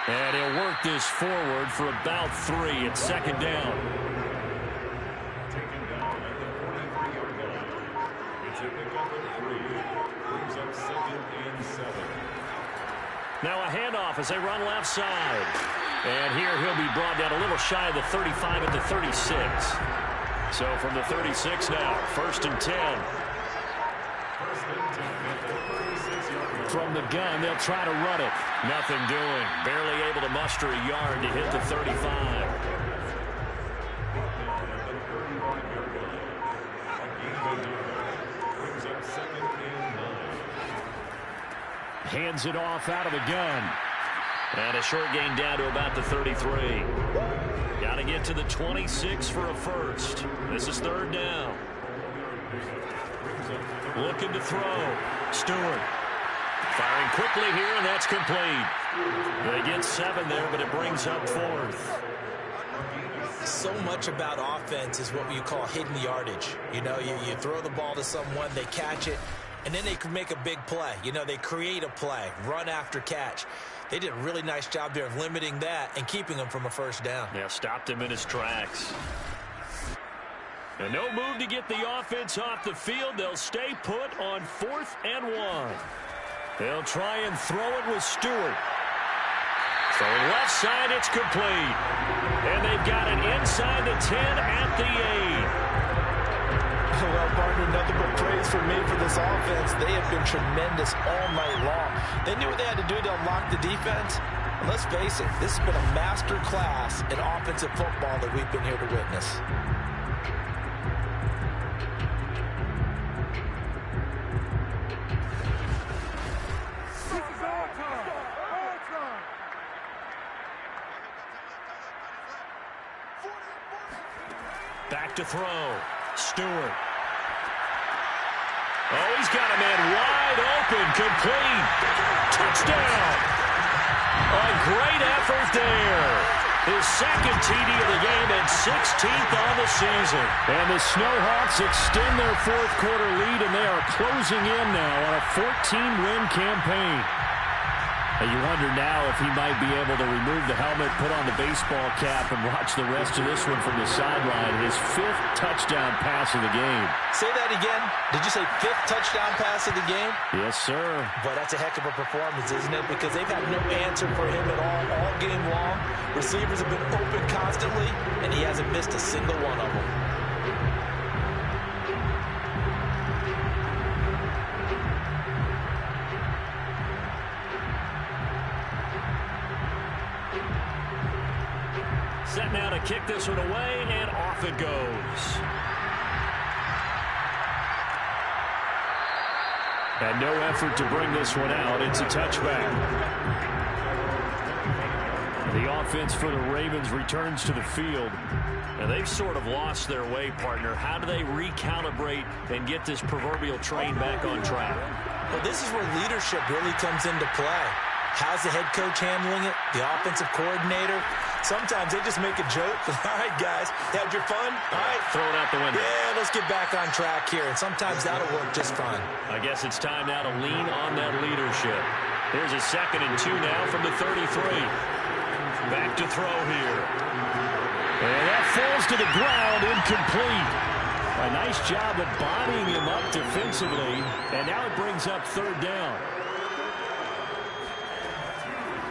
And he'll work this forward for about 3. It's 2nd down. Taken down at the 43-yard line. It's a pickup of 3. Brings up 2nd and 7. Now a handoff as they run left side. And here he'll be brought down a little shy of the 35 at the 36. So from the 36 now, 1st and 10. From the gun, they'll try to run it. Nothing doing. Barely able to muster a yard to hit the 35. Hands it off out of the gun. And a short gain down to about the 33. Got to get to the 26 for a first. This is 3rd down. Looking to throw. Stewart. Firing quickly here, and that's complete. They get 7 there, but it brings up 4th. So much about offense is what you call hidden yardage. You know, you throw the ball to someone, they catch it, and then they can make a big play. You know, they create a play, run after catch. They did a really nice job there of limiting that and keeping him from a first down. Yeah, stopped him in his tracks. And no move to get the offense off the field. They'll stay put on 4th and 1. They'll try and throw it with Stewart. Throwing left side, it's complete. And they've got it inside the 10 at the 8. Well, partner, nothing but praise for me for this offense. They have been tremendous all night long. They knew what they had to do to unlock the defense. And let's face it, this has been a master class in offensive football that we've been here to witness. Back to throw. Stewart. Oh, he's got a man wide open. Complete. Touchdown. A great effort there. His second TD of the game and 16th on the season. And the Snowhawks extend their fourth quarter lead, and they are closing in now on a 14-win campaign. And you wonder now if he might be able to remove the helmet, put on the baseball cap, and watch the rest of this one from the sideline. His 5th touchdown pass of the game. Say that again. Did you say 5th touchdown pass of the game? Yes, sir. But that's a heck of a performance, isn't it? Because they've had no answer for him at all game long. Receivers have been open constantly, and he hasn't missed a single one of them. Set now to kick this one away, and off it goes. And no effort to bring this one out. It's a touchback. The offense for the Ravens returns to the field. Now they've sort of lost their way, partner. How do they recalibrate and get this proverbial train back on track? Well, this is where leadership really comes into play. How's the head coach handling it? The offensive coordinator? Sometimes they just make a joke. All right, guys, had your fun? All right. Throw it out the window. Yeah, let's get back on track here. And sometimes that'll work just fine. I guess it's time now to lean on that leadership. Here's a 2nd and 2 now from the 33. Back to throw here. And that falls to the ground, incomplete. A nice job of bodying him up defensively. And now it brings up 3rd down.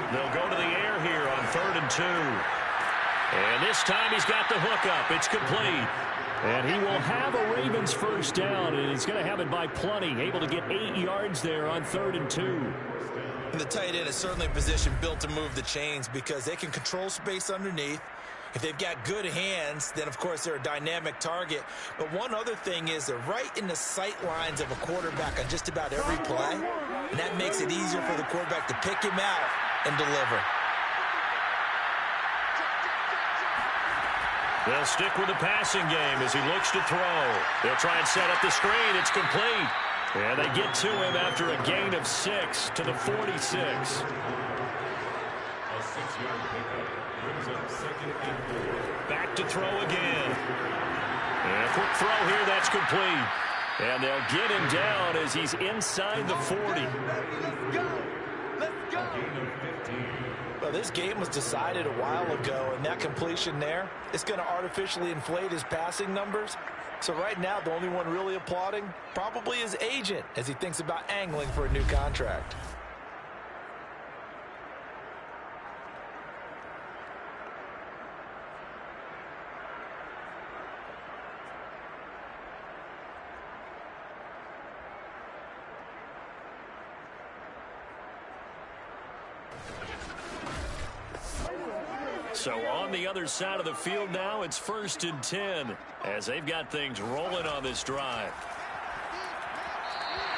They'll go to the air here on 3rd and 2. And this time he's got the hook up. It's complete. And he will have a Ravens 1st down, and he's going to have it by plenty. Able to get 8 yards there on 3rd and 2. And the tight end is certainly a position built to move the chains because they can control space underneath. If they've got good hands, then, of course, they're a dynamic target. But one other thing is they're right in the sight lines of a quarterback on just about every play. And that makes it easier for the quarterback to pick him out and deliver. They'll stick with the passing game as he looks to throw. They'll try and set up the screen. It's complete. And they get to him after a gain of 6 to the 46. A 6-yard pickup brings up 2nd and 4. Back to throw again. And a quick throw here. That's complete. And they'll get him down as he's inside the 40. Well, this game was decided a while ago, and that completion there, it's going to artificially inflate his passing numbers. So right now, the only one really applauding probably his agent as he thinks about angling for a new contract. So on the other side of the field now, it's 1st and 10 as they've got things rolling on this drive.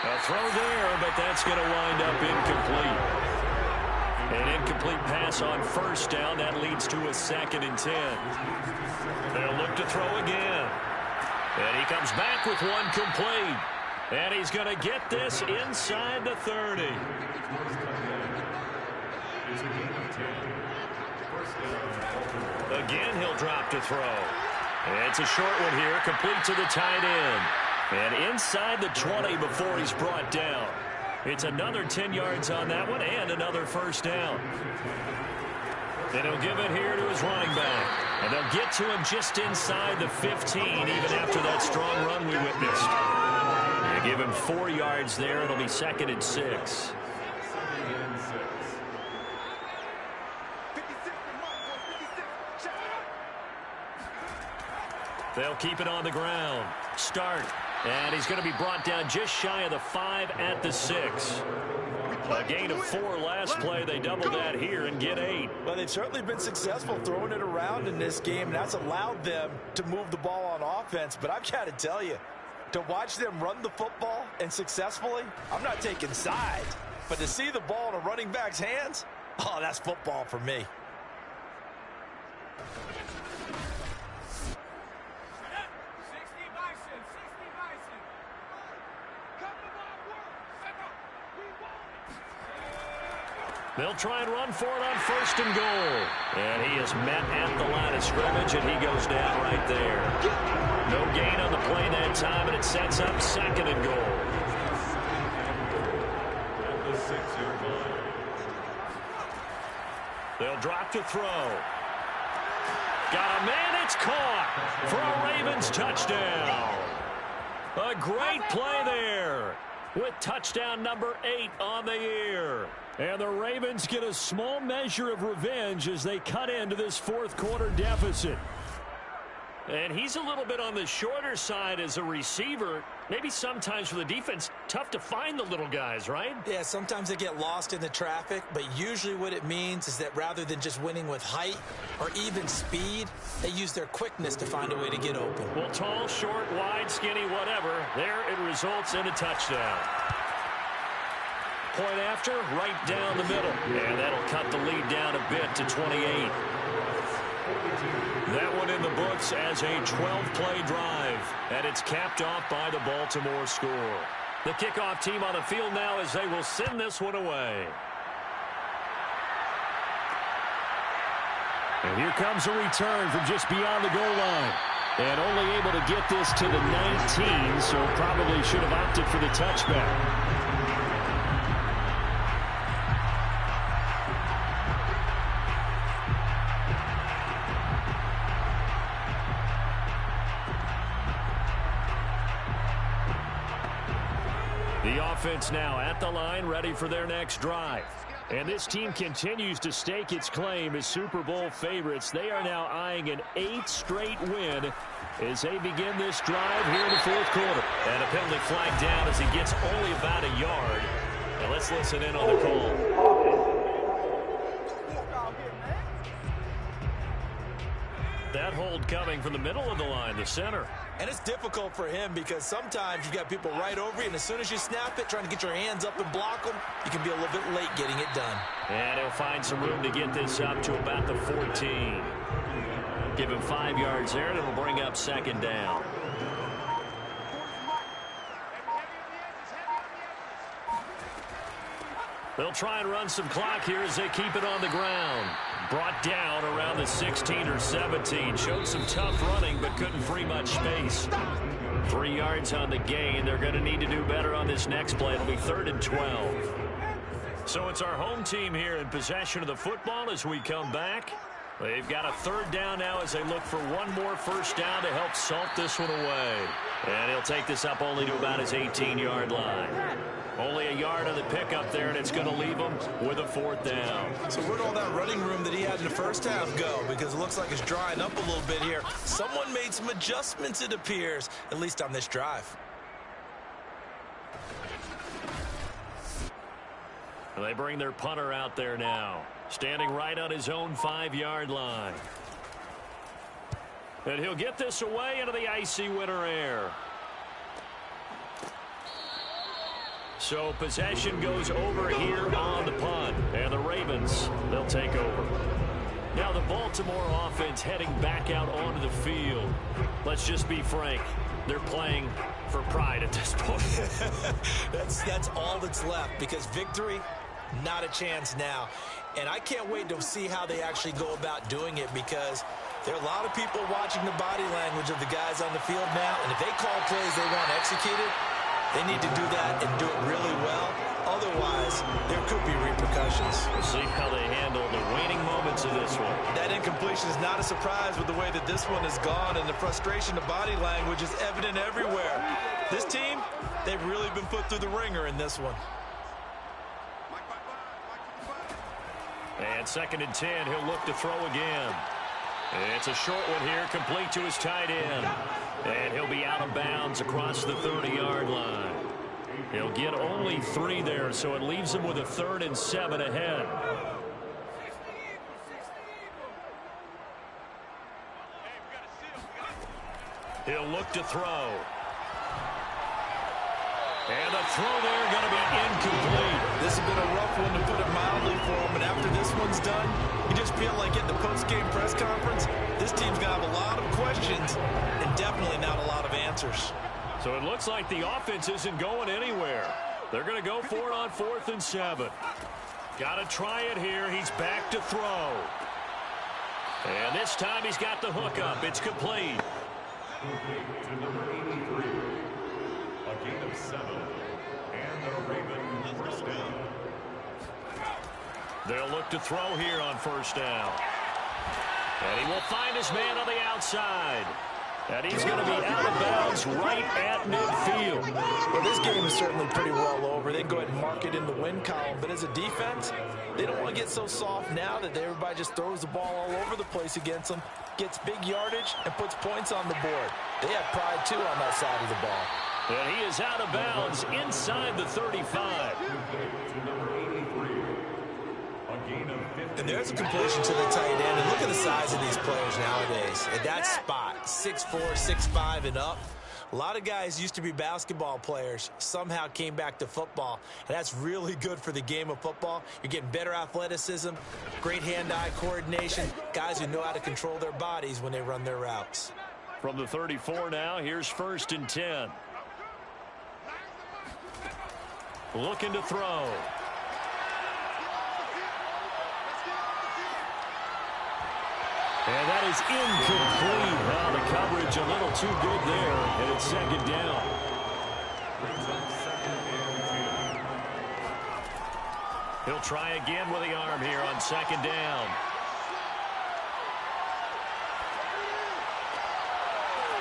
A throw there, but that's going to wind up incomplete. An incomplete pass on 1st down. That leads to a 2nd and 10. They'll look to throw again. And he comes back with one complete. And he's going to get this inside the 30. Again, he'll drop to throw. And it's a short one here, complete to the tight end. And inside the 20 before he's brought down. It's another 10 yards on that one and another 1st down. And he'll give it here to his running back. And they'll get to him just inside the 15, even after that strong run we witnessed. They give him 4 yards there. It'll be 2nd and 6. They'll keep it on the ground. Start. And he's going to be brought down just shy of the 5 at the 6. A gain of 4 last play. They double that here and get 8. Well, they've certainly been successful throwing it around in this game, and that's allowed them to move the ball on offense. But I've got to tell you, to watch them run the football and successfully, I'm not taking sides. But to see the ball in a running back's hands, oh, that's football for me. They'll try and run for it on 1st and goal. And he is met at the line of scrimmage, and he goes down right there. No gain on the play that time, and it sets up 2nd and goal. At the 6-yard line. They'll drop to throw. Got a man, it's caught for a Ravens touchdown. A great play there with touchdown number 8 on the year. And the Ravens get a small measure of revenge as they cut into this 4th quarter deficit. And he's a little bit on the shorter side as a receiver. Maybe sometimes for the defense, tough to find the little guys, right? Yeah, sometimes they get lost in the traffic, but usually what it means is that rather than just winning with height or even speed, they use their quickness to find a way to get open. Well, tall, short, wide, skinny, whatever, there it results in a touchdown. Point after, right down the middle. And that'll cut the lead down a bit to 28. That one in the books as a 12-play drive. And it's capped off by the Baltimore score. The kickoff team on the field now as they will send this one away. And here comes a return from just beyond the goal line. And only able to get this to the 19, so probably should have opted for the touchback. The offense now at the line, ready for their next drive. And this team continues to stake its claim as Super Bowl favorites. They are now eyeing an 8th straight win as they begin this drive here in the 4th quarter. And a penalty flag down as he gets only about a yard. And let's listen in on the call. That hold coming from the middle of the line, the center. And it's difficult for him because sometimes you've got people right over you, and as soon as you snap it, trying to get your hands up and block them, you can be a little bit late getting it done. And he'll find some room to get this up to about the 14. Give him 5 yards there, and it'll bring up 2nd down. They'll try and run some clock here as they keep it on the ground. Brought down around the 16 or 17. Showed some tough running, but couldn't free much space. 3 yards on the gain. They're going to need to do better on this next play. It'll be 3rd and 12. So it's our home team here in possession of the football as we come back. They've got a 3rd down now as they look for one more 1st down to help salt this one away. And he'll take this up only to about his 18-yard line. Only a yard on the pickup there, and it's going to leave him with a 4th down. So where'd all that running room that he had in the first half go? Because it looks like it's drying up a little bit here. Someone made some adjustments, it appears, at least on this drive. And they bring their punter out there now, standing right on his own 5-yard line. And he'll get this away into the icy winter air. So possession goes over here on the punt. And the Ravens, they'll take over. Now the Baltimore offense heading back out onto the field. Let's just be frank. They're playing for pride at this point. That's all that's left, because victory, not a chance now. And I can't wait to see how they actually go about doing it, because there are a lot of people watching the body language of the guys on the field now. And if they call plays they want executed, they need to do that and do it really well. Otherwise, there could be repercussions. We'll see how they handle the waning moments of this one. That incompletion is not a surprise with the way that this one has gone, and the frustration of body language is evident everywhere. This team, they've really been put through the ringer in this one. And 2nd and 10, he'll look to throw again. It's a short one here, complete to his tight end. And he'll be out of bounds across the 30-yard line. He'll get only 3 there, so it leaves him with a 3rd and 7 ahead. He'll look to throw. And the throw there going to be incomplete. This has been a rough one, to put it mildly, for him. And after this one's done, you just feel like at the post-game press conference, this team's going to have a lot of questions and definitely not a lot of answers. So it looks like the offense isn't going anywhere. They're going to go for it on 4th and 7. Got to try it here. He's back to throw. And this time he's got the hook up. It's complete. To number 83. A gain of 7. And the Ravens first down. They'll look to throw here on first down. And he will find his man on the outside. And he's going to be out of bounds right at midfield. Well, this game is certainly pretty well over. They can go ahead and mark it in the win column. But as a defense, they don't want to get so soft now that everybody just throws the ball all over the place against them, gets big yardage, and puts points on the board. They have pride, too, on that side of the ball. And he is out of bounds inside the 35. To number 83. A gain of 50. And there's a completion to the tight end. And look at the size of these players nowadays. At that spot, 6'4", 6'5", and up. A lot of guys used to be basketball players, somehow came back to football, and that's really good for the game of football. You're getting better athleticism, great hand-eye coordination, guys who know how to control their bodies when they run their routes. From the 34 now, here's 1st and 10. Looking to throw. And that is incomplete. Well, the coverage a little too good there, and it's 2nd down. Brings up 2nd and 10. He'll try again with the arm here on 2nd down.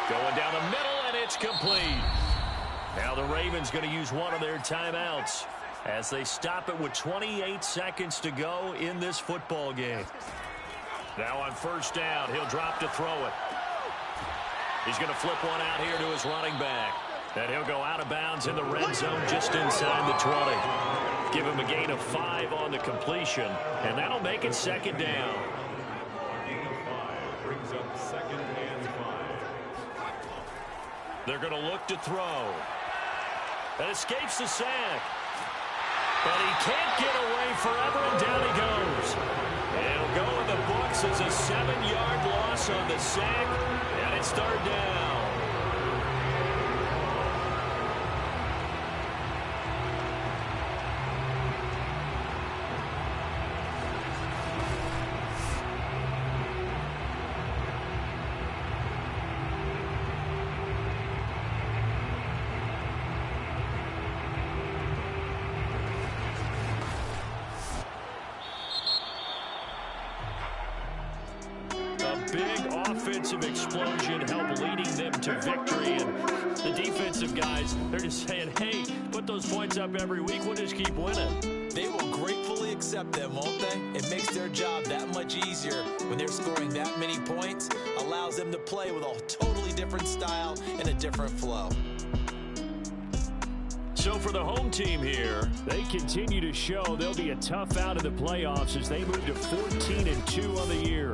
Going down the middle, and it's complete. Now the Ravens going to use one of their timeouts as they stop it with 28 seconds to go in this football game. Now on 1st down, he'll drop to throw it. He's going to flip one out here to his running back. And he'll go out of bounds in the red zone just inside the 20. Give him a gain of 5 on the completion, and that'll make it 2nd down. A gain of 5 brings up 2nd and 5. They're going to look to throw. That escapes the sack. But he can't get away forever, and down he goes. It'll go in the books as a 7-yard loss on the sack, and it's 3rd down. Big offensive explosion helped leading them to victory, and the defensive guys, they're just saying, hey, put those points up every week, we'll just keep winning. They will gratefully accept them, won't they? It makes their job that much easier when they're scoring that many points, allows them to play with a totally different style and a different flow. So for the home team here, they continue to show they'll be a tough out of the playoffs as they move to 14-2 on the year.